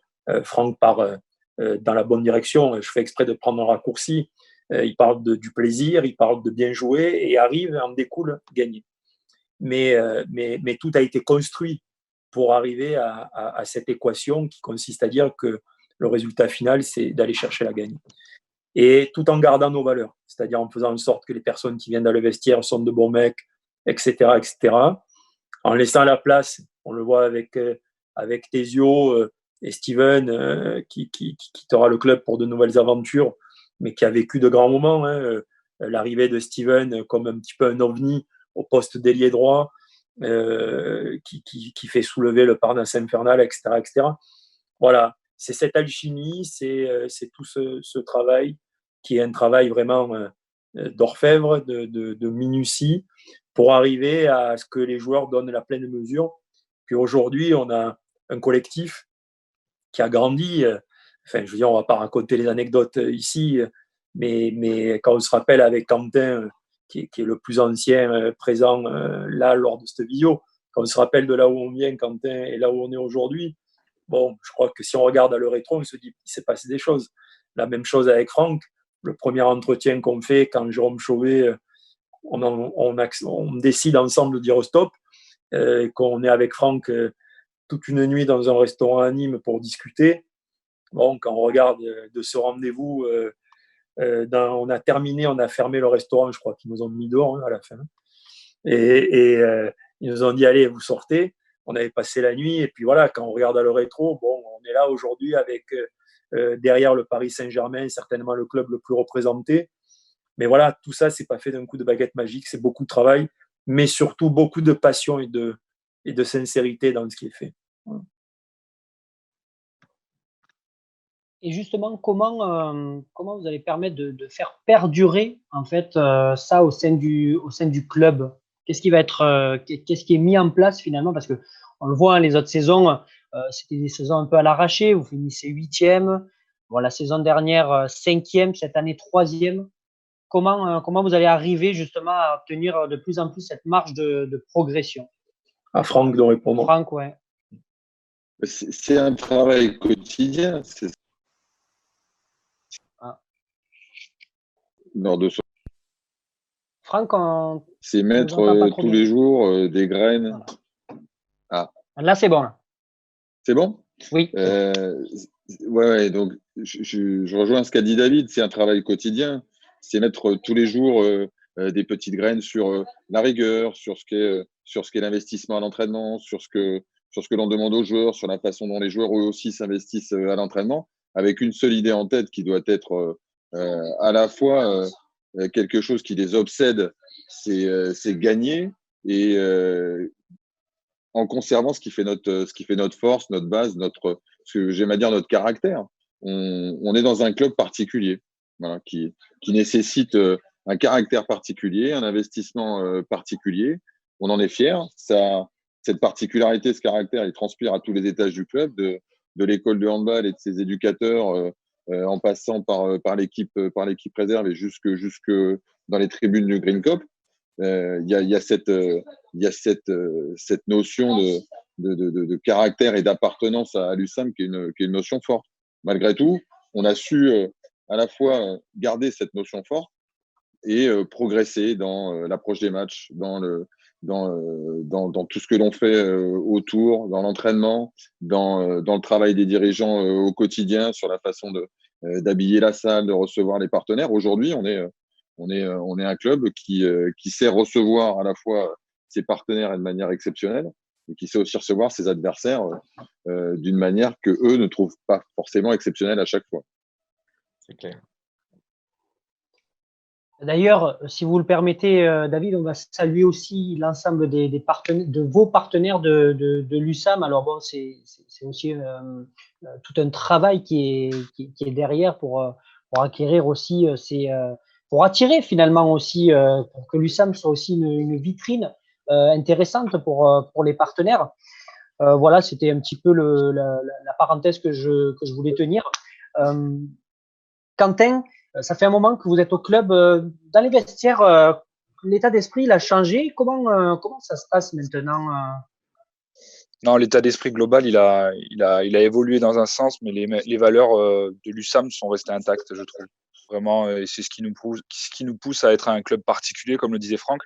Franck part dans la bonne direction. Je fais exprès de prendre un raccourci. Il parle du plaisir, il parle de bien jouer et arrive, en découle gagner. Mais tout a été construit pour arriver à cette équation qui consiste à dire que le résultat final, c'est d'aller chercher la gagne. Et tout en gardant nos valeurs, c'est-à-dire en faisant en sorte que les personnes qui viennent dans le vestiaire sont de bons mecs, etc., etc. En laissant la place, on le voit avec Thésio et Steven, qui quittera le club pour de nouvelles aventures, mais qui a vécu de grands moments. Hein. L'arrivée de Steven comme un petit peu un ovni au poste d'ailier droit, qui fait soulever le Parnasse infernal, etc., etc. Voilà, c'est cette alchimie, c'est tout ce travail qui est un travail vraiment d'orfèvre, de minutie, pour arriver à ce que les joueurs donnent la pleine mesure. Puis aujourd'hui, on a un collectif qui a grandi. Enfin, je veux dire, on ne va pas raconter les anecdotes ici, mais quand on se rappelle avec Quentin, qui est le plus ancien présent là lors de cette vidéo, quand on se rappelle de là où on vient, Quentin, et là où on est aujourd'hui, bon, je crois que si on regarde à le rétro, on se dit qu'il s'est passé des choses. La même chose avec Franck. Le premier entretien qu'on fait quand Jérôme Chauvet, on décide ensemble de dire stop, qu'on est avec Franck toute une nuit dans un restaurant à Nîmes pour discuter. Bon, quand on regarde de ce rendez-vous, on a terminé, on a fermé le restaurant, je crois qu'ils nous ont mis dehors à la fin. Et ils nous ont dit, allez, vous sortez. on avait passé la nuit. Et puis voilà, quand on regarde à le rétro, bon, on est là aujourd'hui avec derrière le Paris Saint-Germain, certainement le club le plus représenté. Mais voilà, tout ça, c'est pas fait d'un coup de baguette magique, c'est beaucoup de travail, mais surtout beaucoup de passion et de sincérité dans ce qui est fait. Voilà. Et justement, comment vous allez permettre de faire perdurer en fait ça au sein du club? Qu'est-ce qui va être, qu'est-ce qui est mis en place finalement? Parce que on le voit, hein, les autres saisons, c'était des saisons un peu à l'arraché. Vous finissez huitième. Bon, la saison dernière, cinquième. Cette année, troisième. Comment vous allez arriver justement à obtenir de plus en plus cette marge de progression? À Franck de répondre. Franck, ouais. C'est un travail quotidien. Lors de Franck, c'est on mettre vous entend pas trop tous bien. les jours des graines. Voilà. Ah, Là, c'est bon. Là. c'est bon? Oui. Ouais, donc je rejoins ce qu'a dit David, c'est un travail quotidien. C'est mettre tous les jours des petites graines sur la rigueur, sur ce qu'est l'investissement à l'entraînement, sur ce que l'on demande aux joueurs, sur la façon dont les joueurs eux aussi s'investissent à l'entraînement, avec une seule idée en tête qui doit être à la fois quelque chose qui les obsède, c'est gagner, et en conservant ce qui fait notre force, notre base, ce que j'aime à dire notre caractère. On est dans un club particulier, voilà, qui nécessite un caractère particulier, un investissement particulier. On en est fier. Cette particularité, ce caractère, il transpire à tous les étages du club, de l'école de handball et de ses éducateurs, en passant par l'équipe réserve et jusque dans les tribunes du Green Cup. Il y a cette notion de caractère et d'appartenance à l'USAM qui est une notion forte. Malgré tout, on a su à la fois garder cette notion forte et progresser dans l'approche des matchs, dans tout ce que l'on fait autour, dans l'entraînement, dans le travail des dirigeants au quotidien, sur la façon d'habiller la salle, de recevoir les partenaires. Aujourd'hui, on est un club qui sait recevoir à la fois ses partenaires de manière exceptionnelle et qui sait aussi recevoir ses adversaires d'une manière que eux ne trouvent pas forcément exceptionnelle à chaque fois. C'est clair. D'ailleurs, si vous le permettez, David, on va saluer aussi l'ensemble des partenaires, de vos partenaires de l'USAM. Alors bon, c'est aussi tout un travail qui est derrière pour acquérir aussi pour attirer finalement aussi pour que l'USAM soit aussi une vitrine intéressante pour les partenaires. Voilà, c'était un petit peu la parenthèse que je voulais tenir. Quentin, ça fait un moment que vous êtes au club. Dans les vestiaires, l'état d'esprit il a changé. Comment ça se passe maintenant Non, l'état d'esprit global, il a évolué dans un sens, mais les valeurs de l'USAM sont restées intactes, je trouve. Vraiment, et c'est ce qui nous pousse à être un club particulier, comme le disait Franck.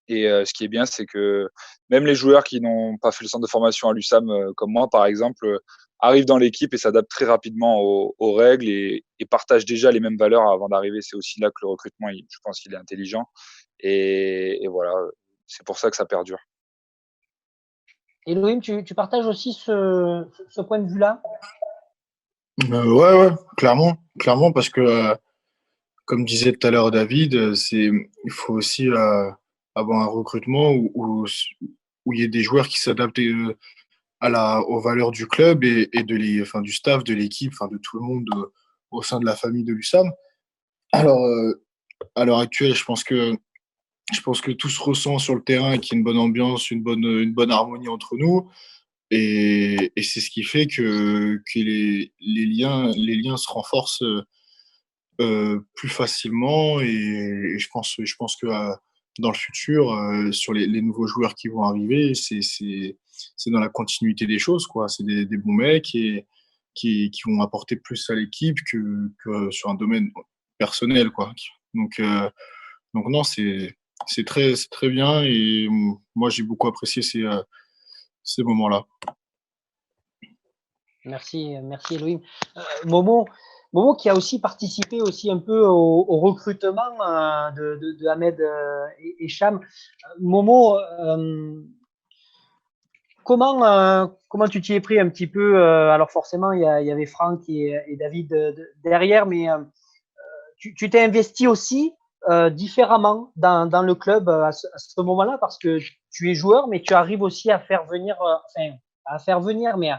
Et ce qui est bien, c'est que même les joueurs qui n'ont pas fait le centre de formation à l'USAM, comme moi, par exemple, arrivent dans l'équipe et s'adaptent très rapidement aux règles et partagent déjà les mêmes valeurs avant d'arriver. C'est aussi là que le recrutement, je pense qu'il est intelligent. Et voilà, c'est pour ça que ça perdure. Elohim, tu partages aussi ce point de vue-là? Ouais, clairement, parce que comme disait tout à l'heure David, il faut aussi avoir un recrutement où il y ait des joueurs qui s'adaptent aux valeurs du club et du staff, de l'équipe, enfin, de tout le monde au sein de la famille de l'USAM. Alors, à l'heure actuelle, je pense que tout se ressent sur le terrain et qu'il y a une bonne ambiance, une bonne harmonie entre nous. Et c'est ce qui fait que les liens se renforcent plus facilement. Et je pense que dans le futur, sur les nouveaux joueurs qui vont arriver, c'est dans la continuité des choses, quoi. C'est des bons mecs qui vont apporter plus à l'équipe que sur un domaine personnel, quoi. Donc non, c'est très bien et moi j'ai beaucoup apprécié ces moments-là. Merci Elohim. Momo qui a aussi participé aussi un peu au recrutement de Ahmed et Cham. Momo, comment tu t'y es pris un petit peu alors forcément, il y avait Franck et David derrière, mais tu t'es investi aussi différemment dans le club à ce moment-là parce que tu es joueur, mais tu arrives aussi à faire venir, enfin, à faire venir, mais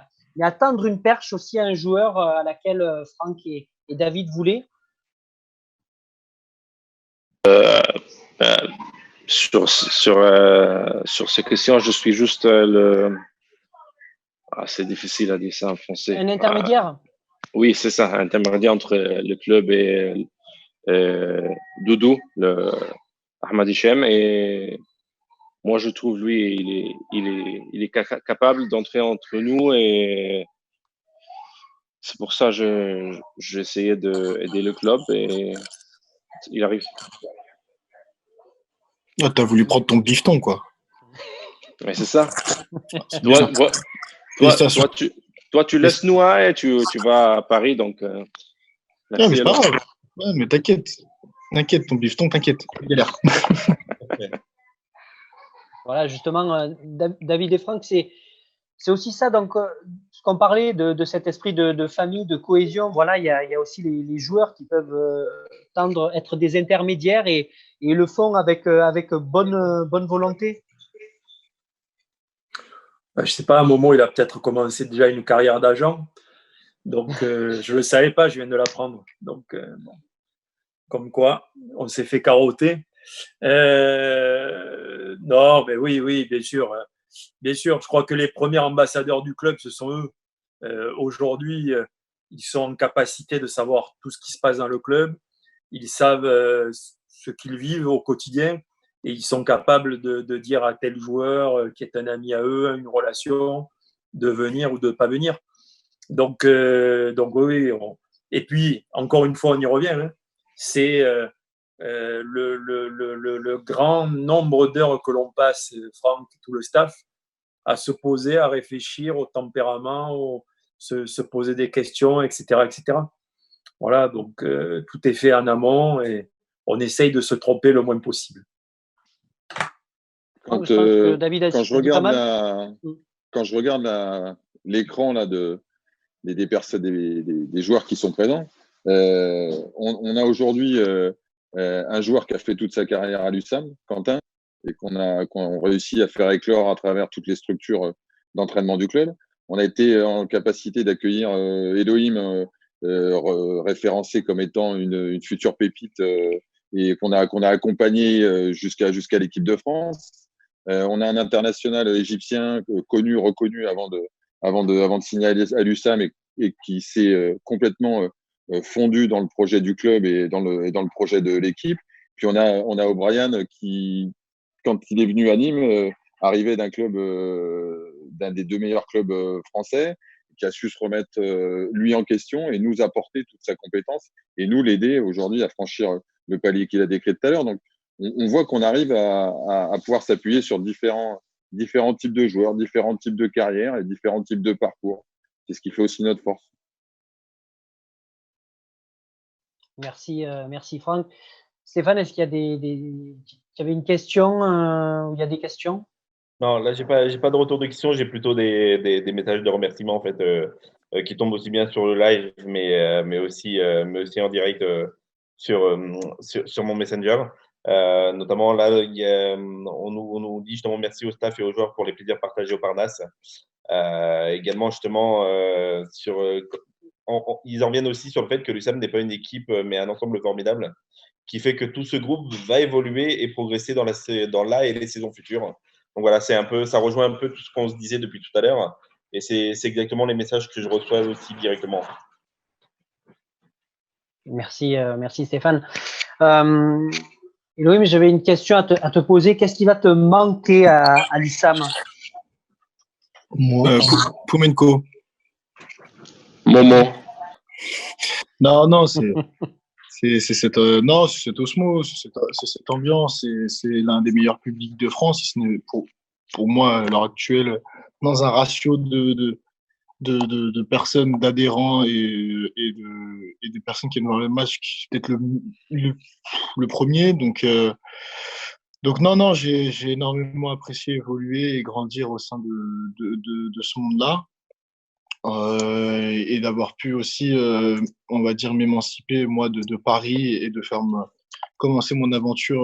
à tendre une perche aussi à un joueur à laquelle Franck et David voulaient. Euh, sur ces questions, je suis juste c'est difficile à dire ça en français. Un intermédiaire. Oui, c'est ça, un intermédiaire entre le club et Doudou, Ahmad Hichem. Et moi, je trouve lui, il est capable d'entrer entre nous et c'est pour ça que j'ai essayé d'aider le club et il arrive. Ah, t'as voulu prendre ton bifton, quoi. Mais c'est ça. C'est bien. Toi, tu laisses nous et tu vas à Paris, donc Ah, merci. mais c'est pas grave. Ouais, mais t'inquiète. T'inquiète, ton bifton, t'inquiète. Galère. Voilà, justement, David et Franck, c'est aussi ça, donc, ce qu'on parlait de cet esprit de famille, de cohésion. Voilà, il y a aussi les joueurs qui peuvent tendre être des intermédiaires et le font avec bonne volonté. Je sais pas, à un moment, il a peut-être commencé déjà une carrière d'agent. Donc, je ne le savais pas, je viens de l'apprendre. Donc, bon. Comme quoi, on s'est fait carotter. Non, mais oui, bien sûr. Bien sûr, je crois que les premiers ambassadeurs du club, ce sont eux. Aujourd'hui, ils sont en capacité de savoir tout ce qui se passe dans le club. Ils savent ce qu'ils vivent au quotidien et ils sont capables de dire à tel joueur qui est un ami à eux, une relation, de venir ou de ne pas venir. Donc oui. Et puis, encore une fois, on y revient. Hein. C'est le grand nombre d'heures que l'on passe, Franck et tout le staff, à se poser, à réfléchir au tempérament, se poser des questions, etc. etc. Voilà, donc tout est fait en amont et on essaye de se tromper le moins possible. Quand Je pense que David a je dit pas mal. regarde l'écran là des joueurs qui sont présents, on a aujourd'hui un joueur qui a fait toute sa carrière à l'USAM, Quentin, et qu'on réussi à faire éclore à travers toutes les structures d'entraînement du club. On a été en capacité d'accueillir Elohim, référencé comme étant une future pépite et qu'on a accompagné jusqu'à l'équipe de France. On a un international égyptien connu, reconnu avant de signer à l'USAM et qui s'est complètement fondu dans le projet du club et dans le projet de l'équipe. Puis on a O'Brien qui, quand il est venu à Nîmes, arrivait d'un club, d'un des deux meilleurs clubs français, qui a su se remettre lui en question et nous apporter toute sa compétence et nous l'aider aujourd'hui à franchir le palier qu'il a décrit tout à l'heure. Donc on voit qu'on arrive à pouvoir s'appuyer sur différents types de joueurs, différents types de carrières et différents types de parcours. C'est ce qui fait aussi notre force. Merci Franck. Stéphane, est-ce qu'il y a tu avais une question ou il y a des questions? Non, là, j'ai pas de retour de questions. J'ai plutôt des messages de remerciement en fait qui tombent aussi bien sur le live, mais aussi en direct sur mon Messenger. Notamment là, on nous dit justement merci au staff et aux joueurs pour les plaisirs partagés au Parnasse. Également justement ils en viennent aussi sur le fait que l'USAM n'est pas une équipe mais un ensemble formidable qui fait que tout ce groupe va évoluer et progresser dans la et les saisons futures. Donc voilà, ça rejoint un peu tout ce qu'on se disait depuis tout à l'heure. Et c'est exactement les messages que je reçois aussi directement. Merci Stéphane. Elohim, j'avais une question à te poser. Qu'est-ce qui va te manquer à l'USAM? Poumenko. Momo. Non, c'est cette osmose, c'est cette ambiance, c'est l'un des meilleurs publics de France, si ce n'est pour moi à l'heure actuelle, dans un ratio de personnes, d'adhérents et de personnes qui aiment le match, peut-être le premier. Donc Donc non, j'ai énormément apprécié évoluer et grandir au sein de ce monde-là. Et d'avoir pu aussi, on va dire, m'émanciper, moi, de Paris et de faire commencer mon aventure,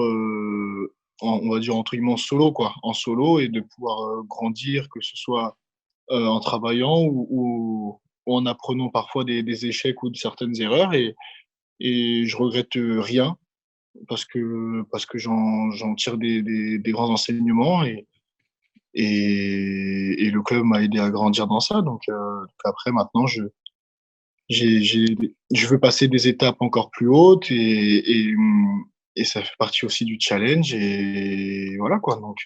on va dire, entre guillemets, en solo, quoi, en solo, et de pouvoir grandir, que ce soit en travaillant ou en apprenant parfois des échecs ou de certaines erreurs. Et je regrette rien parce que j'en tire des grands enseignements et le club m'a aidé à grandir dans ça. Donc après, maintenant, je veux passer des étapes encore plus hautes et ça fait partie aussi du challenge. Et voilà quoi. Donc,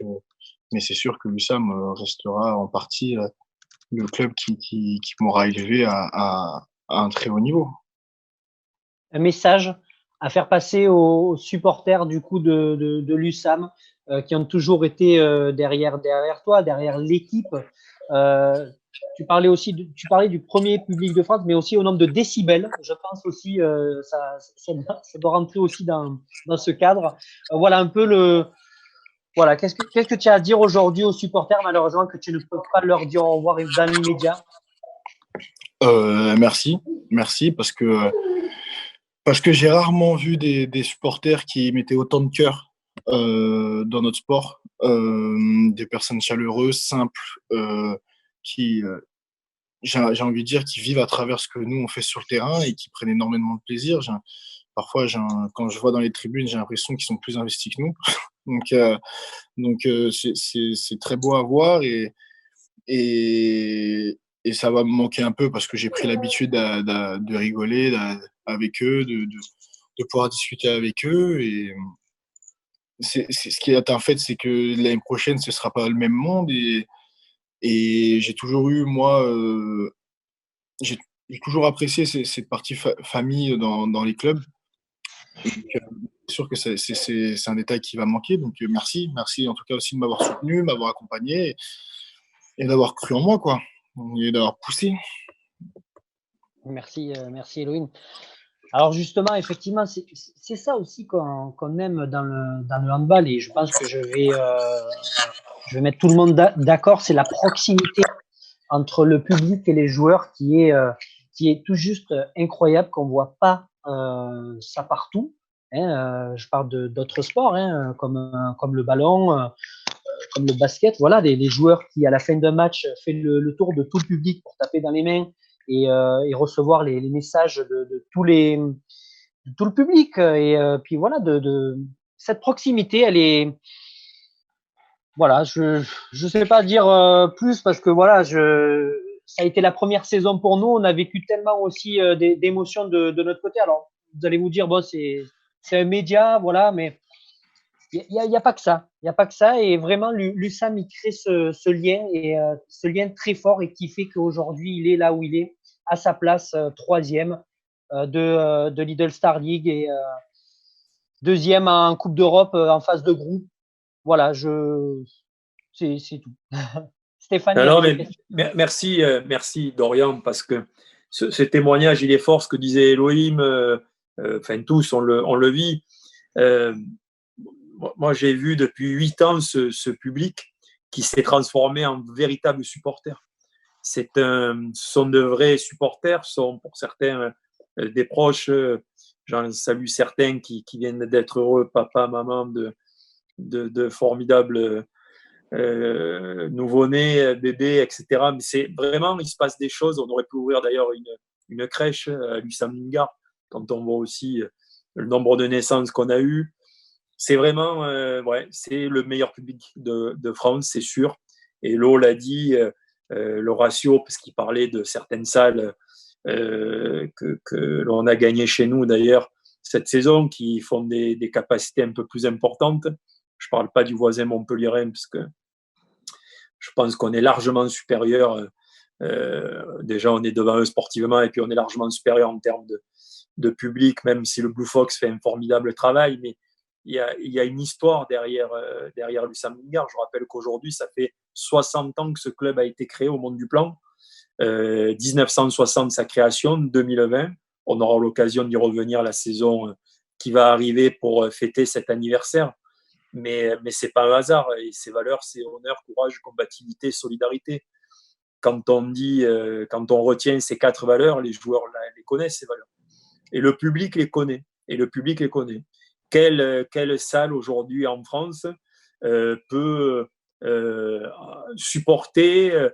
mais c'est sûr que l'USAM restera en partie le club qui m'aura élevé à un très haut niveau. Un message à faire passer aux supporters du coup de l'USAM qui ont toujours été derrière toi, derrière l'équipe. Tu parlais du premier public de France, mais aussi au nombre de décibels. Je pense aussi ça doit rentrer aussi dans ce cadre. Voilà un peu voilà. Qu'est-ce que tu as à dire aujourd'hui aux supporters, malheureusement, que tu ne peux pas leur dire au revoir dans l'immédiat? Merci parce que j'ai rarement vu des supporters qui mettaient autant de cœur dans notre sport, des personnes chaleureuses, simples, qui, j'ai envie de dire, qui vivent à travers ce que nous on fait sur le terrain et qui prennent énormément de plaisir. Parfois, quand je vois dans les tribunes, j'ai l'impression qu'ils sont plus investis que nous. Donc, c'est très beau à voir et ça va me manquer un peu parce que j'ai pris l'habitude de rigoler avec eux, de pouvoir discuter avec eux. Et ce qui est un fait, c'est que l'année prochaine, ce ne sera pas le même monde. Et j'ai toujours eu, moi, j'ai toujours apprécié cette partie famille dans les clubs. Donc, c'est sûr que c'est un détail qui va manquer. Donc, merci en tout cas aussi de m'avoir soutenu, m'avoir accompagné et d'avoir cru en moi, quoi, et d'avoir poussé. Merci Elohim. Alors justement, effectivement, c'est ça aussi qu'on aime dans le handball, et je pense que je vais mettre tout le monde d'accord, c'est la proximité entre le public et les joueurs qui est tout juste incroyable, qu'on voit pas ça partout. Je parle d'autres sports comme le ballon, comme le basket. Voilà, les joueurs qui à la fin d'un match fait le tour de tout le public pour taper dans les mains et recevoir les messages de tout le public. Et puis voilà, cette proximité, elle est. Voilà, je sais pas dire plus parce que voilà, ça a été la première saison pour nous. On a vécu tellement aussi d'émotions de notre côté. Alors, vous allez vous dire, bon, c'est un média, voilà, mais il y a pas que ça. Il y a pas que ça. Et vraiment, l'USAM, il crée ce lien et ce lien très fort et qui fait qu'aujourd'hui, il est là où il est, à sa place, troisième de Lidl Star League et deuxième en Coupe d'Europe en phase de groupe. Voilà, c'est tout. Stéphane, Alors, merci Dorian, parce que ce témoignage, il est fort, ce que disait Elohim, enfin tous, on le vit. Moi, j'ai vu depuis 8 ans ce public qui s'est transformé en véritable supporter. Ce sont de vrais supporters, sont pour certains des proches. J'en salue certains qui viennent d'être heureux, papa, maman, de formidables nouveau-nés, bébés, etc. Mais c'est vraiment, il se passe des choses. On aurait pu ouvrir d'ailleurs une crèche à l'USAM Lingard, quand on voit aussi le nombre de naissances qu'on a eues. C'est vraiment, c'est le meilleur public de France, c'est sûr. Et Lo l'a dit, le ratio, parce qu'il parlait de certaines salles que l'on a gagnées chez nous d'ailleurs cette saison, qui font des capacités un peu plus importantes. Je ne parle pas du voisin montpelliérain, parce que je pense qu'on est largement supérieur. Déjà, on est devant eux sportivement, et puis on est largement supérieur en termes de public, même si le Blue Fox fait un formidable travail. Mais il y a une histoire derrière l'USAM Lingard. Je rappelle qu'aujourd'hui, ça fait 60 ans que ce club a été créé au Monde du Plan. 1960, sa création, 2020. On aura l'occasion d'y revenir la saison qui va arriver pour fêter cet anniversaire. mais c'est pas un hasard. Et ces valeurs, c'est honneur, courage, combativité, solidarité. Quand on retient ces 4 valeurs, les joueurs les connaissent, ces valeurs. Et le public les connaît. Quelle salle aujourd'hui en France peut supporter,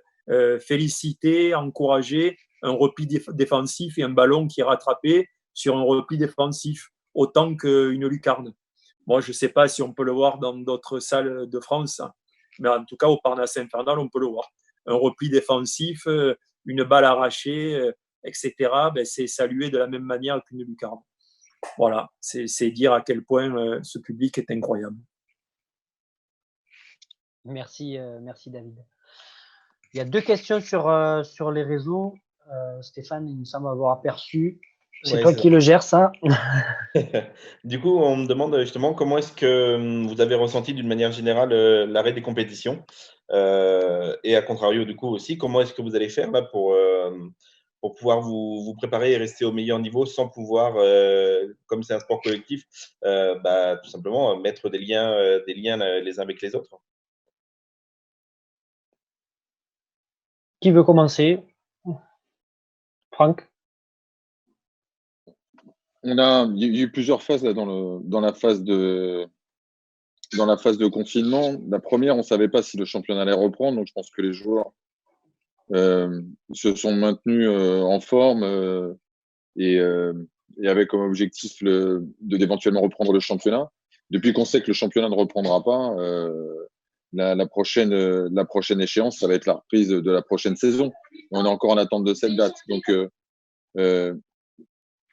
féliciter, encourager un repli défensif et un ballon qui est rattrapé sur un repli défensif, autant qu'une lucarne? Moi, je ne sais pas si on peut le voir dans d'autres salles de France, mais en tout cas, au Parnasse Infernal, on peut le voir. Un repli défensif, une balle arrachée, etc., c'est salué de la même manière qu'une lucarne. Voilà, c'est dire à quel point ce public est incroyable. Merci David. Il y a 2 questions sur les réseaux. Stéphane, il me semble avoir aperçu. C'est toi qui le gères, ça. Du coup, on me demande justement comment est-ce que vous avez ressenti d'une manière générale l'arrêt des compétitions et à contrario, du coup aussi, comment est-ce que vous allez faire là pour pouvoir vous préparer et rester au meilleur niveau sans pouvoir, comme c'est un sport collectif, tout simplement mettre des liens les uns avec les autres. Qui veut commencer? Franck? Il y a eu plusieurs phases là, dans la phase de confinement. La première, on ne savait pas si le championnat allait reprendre, donc je pense que les joueurs se sont maintenus en forme et avec comme objectif d'éventuellement reprendre le championnat. Depuis qu'on sait que le championnat ne reprendra pas, la prochaine échéance, ça va être la reprise de la prochaine saison. On est encore en attente de cette date. Donc,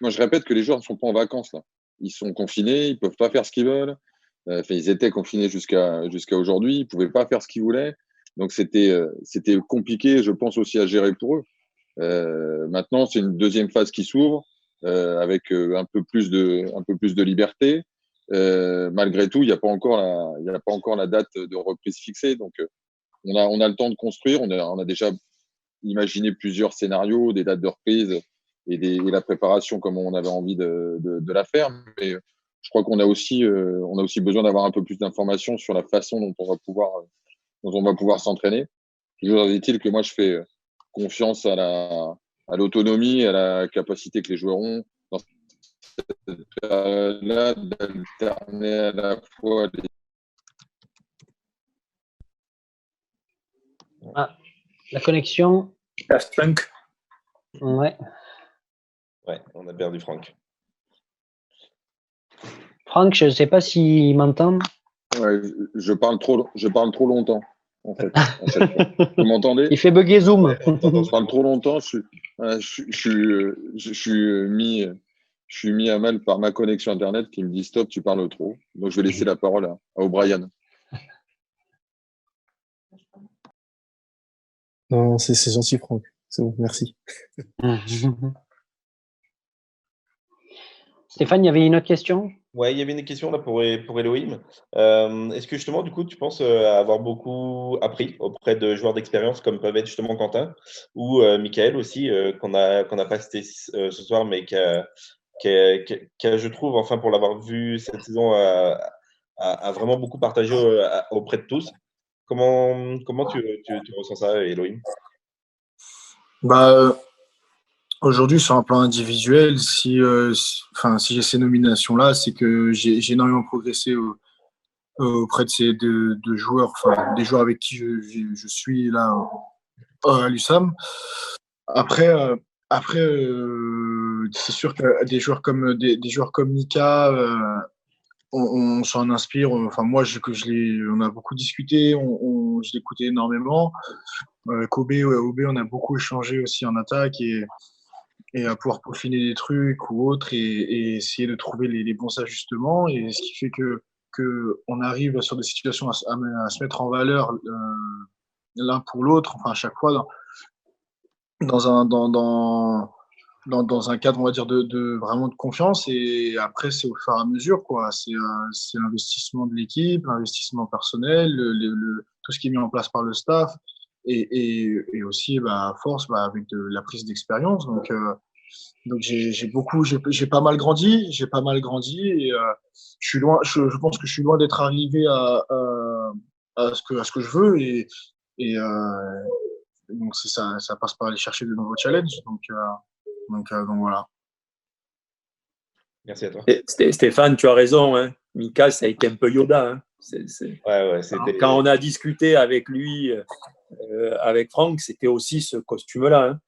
moi, je répète que les joueurs ne sont pas en vacances là. Ils sont confinés, ils peuvent pas faire ce qu'ils veulent. Ils étaient confinés jusqu'à aujourd'hui, ils pouvaient pas faire ce qu'ils voulaient. Donc c'était compliqué, je pense aussi à gérer pour eux. Maintenant, c'est une deuxième phase qui s'ouvre avec un peu plus de liberté. Malgré tout, il n'y a pas encore la date de reprise fixée. Donc on a le temps de construire. On a déjà imaginé plusieurs scénarios, des dates de reprise et la préparation comme on avait envie de la faire. Mais je crois qu'on a aussi besoin d'avoir un peu plus d'informations sur la façon dont on va pouvoir s'entraîner. Toujours est-il que moi, je fais confiance à l'autonomie, à la capacité que les joueurs ont dans cette période-là d'alterner à la fois les... La connexion. Franck. Ouais. Ouais, on a perdu Franck. Franck, je ne sais pas s'il m'entend. Ouais, je parle trop longtemps, en fait, à chaque fois. Vous m'entendez? Il fait bugger Zoom. Ouais, Je parle trop longtemps. Je suis mis à mal par ma connexion Internet qui me dit stop, tu parles trop. Donc, je vais laisser la parole à O'Brien. Non, c'est gentil, Franck. C'est bon, merci. Stéphane, il y avait une autre question? Ouais, il y avait une question là pour Elohim. Est-ce que justement, du coup, tu penses avoir beaucoup appris auprès de joueurs d'expérience comme peuvent être justement Quentin ou Michael aussi, qu'on n'a pas cité ce soir, mais qui a, je trouve, enfin pour l'avoir vu cette saison, a vraiment beaucoup partagé auprès de tous. Comment tu ressens ça, Elohim? Aujourd'hui, sur un plan individuel, si j'ai ces nominations-là, c'est que j'ai énormément progressé auprès de ces deux joueurs, des joueurs avec qui je suis là à l'USAM. Après, c'est sûr que des joueurs comme Mika, on s'en inspire. Enfin, moi, on a beaucoup discuté, je l'écoutais énormément. Kobe, on a beaucoup échangé aussi en attaque et à pouvoir peaufiner des trucs ou autres et essayer de trouver les bons ajustements. Et ce qui fait que on arrive sur des situations à se mettre en valeur l'un pour l'autre, enfin à chaque fois dans un cadre, on va dire, de vraiment de confiance. Et après, c'est au fur et à mesure, quoi. C'est l'investissement de l'équipe, l'investissement personnel, tout ce qui est mis en place par le staff et aussi, à force, avec la prise d'expérience. Donc, Donc j'ai pas mal grandi, et je suis loin. Je pense que je suis loin d'être arrivé à ce que je veux, et donc ça passe par aller chercher de nouveaux challenges. Donc voilà. Merci à toi. Stéphane, tu as raison. Hein. Mika, ça a été un peu Yoda. Hein. C'était. Quand on a discuté avec lui, avec Franck, c'était aussi ce costume-là.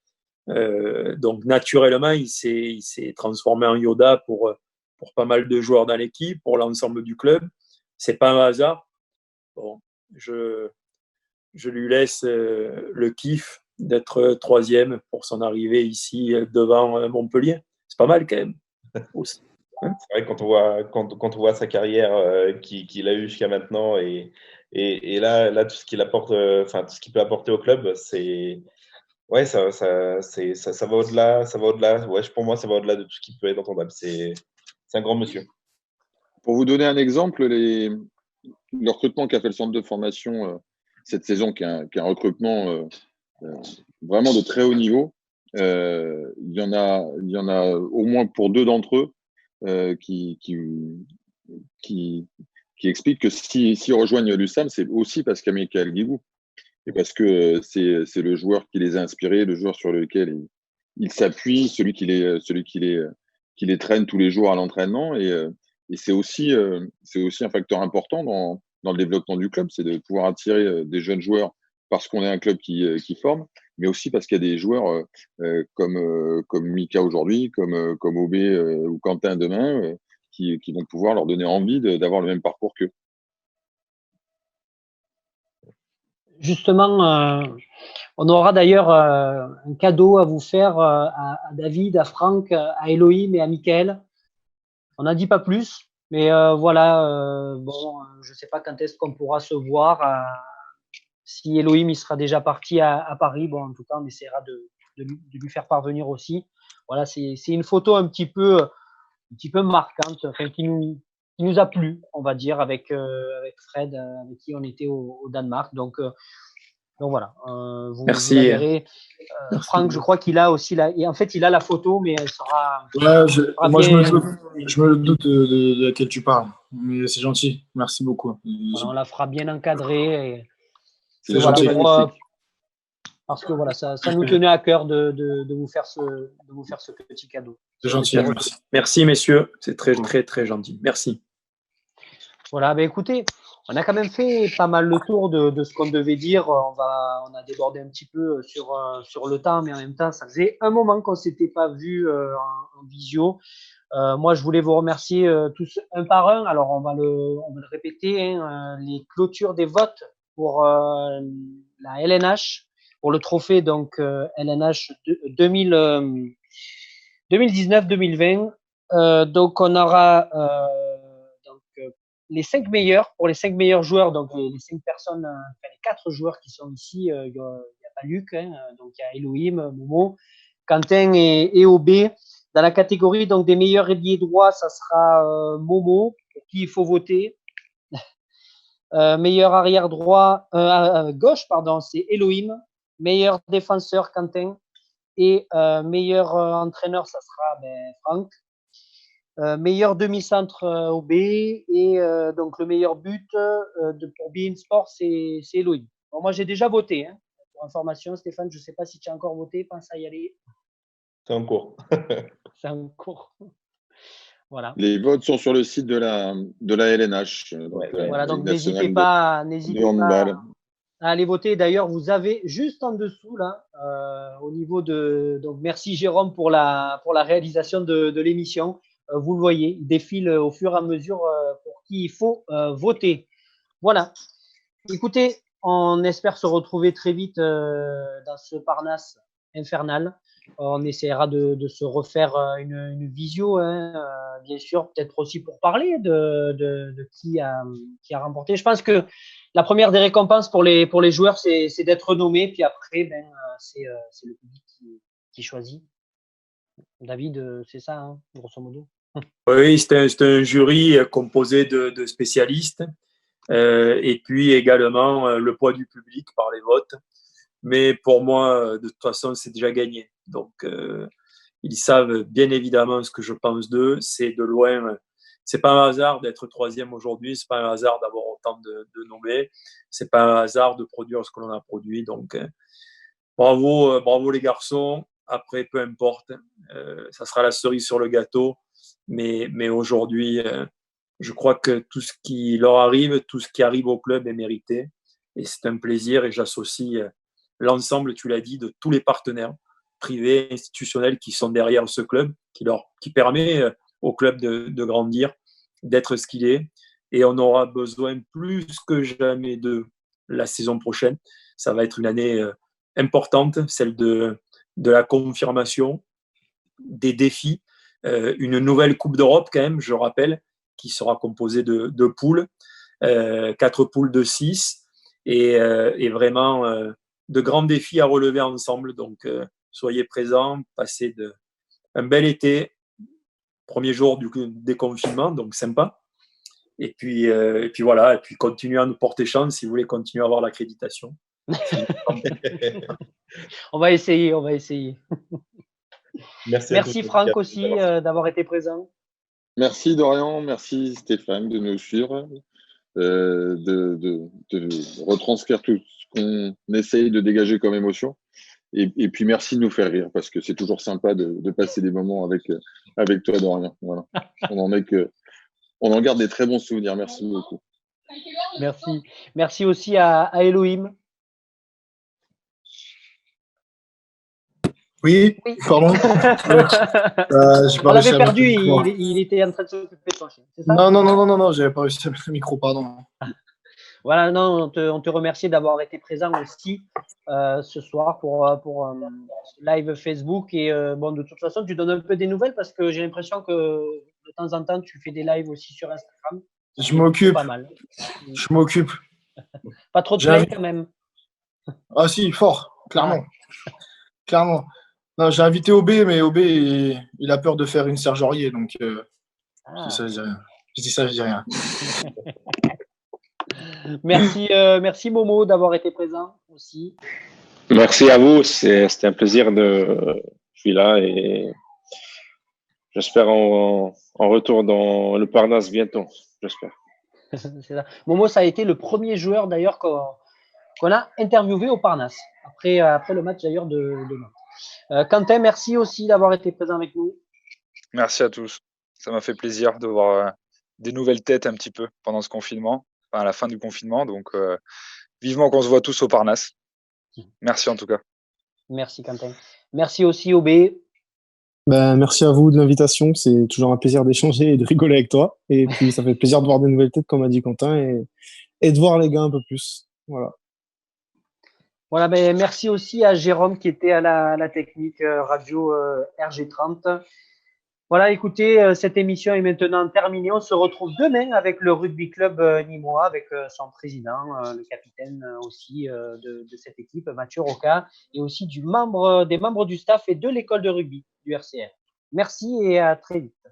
Hein. Donc naturellement, il s'est transformé en Yoda pour pas mal de joueurs dans l'équipe, pour l'ensemble du club. C'est pas un hasard. Bon, je lui laisse le kiff d'être troisième pour son arrivée ici devant Montpellier. C'est pas mal quand même. Aussi. C'est vrai quand on voit sa carrière qu'il a eue jusqu'à maintenant et là tout ce qu'il apporte, tout ce qu'il peut apporter au club, c'est ouais ça va au-delà, Ouais, pour moi ça va au-delà de tout ce qui peut être entendable. C'est un grand monsieur. Pour vous donner un exemple, le recrutement qu'a fait le centre de formation cette saison, qui est un recrutement vraiment de très haut niveau, il y en a au moins pour 2 d'entre eux qui expliquent que s'ils rejoignent l'USAM, c'est aussi parce qu'il y a Michael Guigou et parce que c'est le joueur qui les a inspirés, le joueur sur lequel ils s'appuient, celui qui les traîne tous les jours à l'entraînement, et c'est aussi un facteur important dans le développement du club, c'est de pouvoir attirer des jeunes joueurs parce qu'on est un club qui forme, mais aussi parce qu'il y a des joueurs comme Mika aujourd'hui, comme Obé ou Quentin demain, qui vont pouvoir leur donner envie d'avoir le même parcours qu'eux. Justement, on aura d'ailleurs un cadeau à vous faire à David, à Franck, à Elohim et à Michael. On n'en dit pas plus, mais voilà. Je ne sais pas quand est-ce qu'on pourra se voir. Si Elohim il sera déjà parti à Paris, bon, en tout cas, on essaiera de lui faire parvenir aussi. Voilà, c'est une photo un petit peu marquante, enfin, qui nous a plu, on va dire, avec Fred, avec qui on était au Danemark. Donc voilà, vous la verrez. Franck, je crois qu'il a aussi et en fait, il a la photo, mais elle sera. Ouais, je me doute de laquelle tu parles, mais c'est gentil. Merci beaucoup. Voilà, on la fera bien encadrée. C'est gentil. Parce que voilà, ça nous tenait à cœur de vous faire ce petit cadeau. C'est gentil. Merci, messieurs. C'est très, très, très gentil. Merci. Voilà, écoutez, on a quand même fait pas mal le tour de ce qu'on devait dire. On a débordé un petit peu sur le temps, mais en même temps, ça faisait un moment qu'on ne s'était pas vu en visio. Moi, je voulais vous remercier tous un par un. Alors, on va le répéter, hein, les clôtures des votes pour la LNH, pour le trophée donc LNH 2019-2020. Donc, on aura les 5 meilleurs, pour les 5 meilleurs joueurs, donc les 5 personnes, les 4 joueurs qui sont ici, il n'y a pas Luc, hein, donc il y a Elohim, Momo, Quentin et Obé. Dans la catégorie donc des meilleurs ailiers droits, ça sera Momo, pour qui il faut voter. Meilleur arrière droit, gauche, pardon, c'est Elohim. Meilleur défenseur, Quentin. Et meilleur entraîneur, ça sera Franck. Meilleur demi-centre OB et donc le meilleur but pour Bein Sport, c'est Elohim. Bon, moi, j'ai déjà voté. Hein. Pour information, Stéphane, je ne sais pas si tu as encore voté. Pense à y aller. C'est en cours. C'est en cours. Voilà. Les votes sont sur le site de la LNH. Voilà, donc n'hésitez pas à aller voter. D'ailleurs, vous avez juste en dessous, là, au niveau de… Donc, merci Jérôme pour la réalisation de l'émission. Vous le voyez, il défile au fur et à mesure pour qui il faut voter. Voilà. Écoutez, on espère se retrouver très vite dans ce Parnasse infernal. On essaiera de se refaire une visio, hein, bien sûr, peut-être aussi pour parler de qui a remporté. Je pense que la première des récompenses pour les joueurs, c'est d'être nommé, puis après, c'est le public qui choisit. David, c'est ça, hein, grosso modo. Oui, c'est un jury composé de spécialistes et puis également le poids du public par les votes. Mais pour moi, de toute façon, c'est déjà gagné. Donc, Ils savent bien évidemment ce que je pense d'eux. C'est de loin, c'est pas un hasard d'être troisième aujourd'hui. C'est pas un hasard d'avoir autant de nommés. C'est pas un hasard de produire ce que l'on a produit. Donc, bravo les garçons. Après, peu importe, ça sera la cerise sur le gâteau. Mais aujourd'hui, je crois que tout ce qui leur arrive, tout ce qui arrive au club est mérité. Et c'est un plaisir. Et j'associe l'ensemble, tu l'as dit, de tous les partenaires privés, institutionnels qui sont derrière ce club, qui permet au club de grandir, d'être ce qu'il est. Et on aura besoin plus que jamais de la saison prochaine. Ça va être une année importante, celle de la confirmation, des défis, une nouvelle Coupe d'Europe quand même, je rappelle, qui sera composée de poules, 4 poules de 6, et vraiment de grands défis à relever ensemble. Donc, soyez présents, passez un bel été, premier jour du déconfinement, donc sympa. Et puis voilà, et puis continuez à nous porter chance si vous voulez continuer à avoir l'accréditation. On va essayer, on va essayer. Merci tous, Franck aussi d'avoir été présent. Merci Dorian, merci Stéphane de nous suivre, de retranscrire tout ce qu'on essaye de dégager comme émotion. Et puis merci de nous faire rire, parce que c'est toujours sympa de passer des moments avec toi, Dorian. Voilà. On en garde des très bons souvenirs. Merci beaucoup. Merci. Merci aussi à Elohim. Oui, pardon. On l'avait perdu, il était en train de s'occuper de son chien. Non, j'avais pas réussi à mettre le micro, pardon. Voilà, non, on te remercie d'avoir été présent aussi ce soir pour live Facebook. Et bon, de toute façon, tu donnes un peu des nouvelles parce que j'ai l'impression que de temps en temps, tu fais des lives aussi sur Instagram. Je m'occupe. Pas mal. Je m'occupe. Pas trop de play quand même. Ah si, fort, clairement. Clairement. Non, j'ai invité OB, mais OB, il a peur de faire une Serge Aurier, donc je dis ça, je dis rien. Merci Momo d'avoir été présent aussi. Merci à vous, c'était un plaisir je suis là et j'espère en retour dans le Parnasse bientôt, j'espère. C'est ça. Momo, ça a été le premier joueur d'ailleurs qu'on a interviewé au Parnasse, après le match d'ailleurs de Nantes. Quentin, merci aussi d'avoir été présent avec nous. Merci à tous. Ça m'a fait plaisir de voir des nouvelles têtes un petit peu pendant ce confinement, à la fin du confinement. Donc, vivement qu'on se voit tous au Parnasse. Merci en tout cas. Merci Quentin. Merci aussi OB. Merci à vous de l'invitation. C'est toujours un plaisir d'échanger et de rigoler avec toi. Et puis, ça fait plaisir de voir des nouvelles têtes, comme a dit Quentin, et de voir les gars un peu plus. Voilà. Voilà, merci aussi à Jérôme qui était à la technique radio RG30. Voilà, écoutez, cette émission est maintenant terminée. On se retrouve demain avec le rugby club nîmois, avec son président, le capitaine aussi de cette équipe, Mathieu Roca, et aussi des membres du staff et de l'école de rugby du RCR. Merci et à très vite.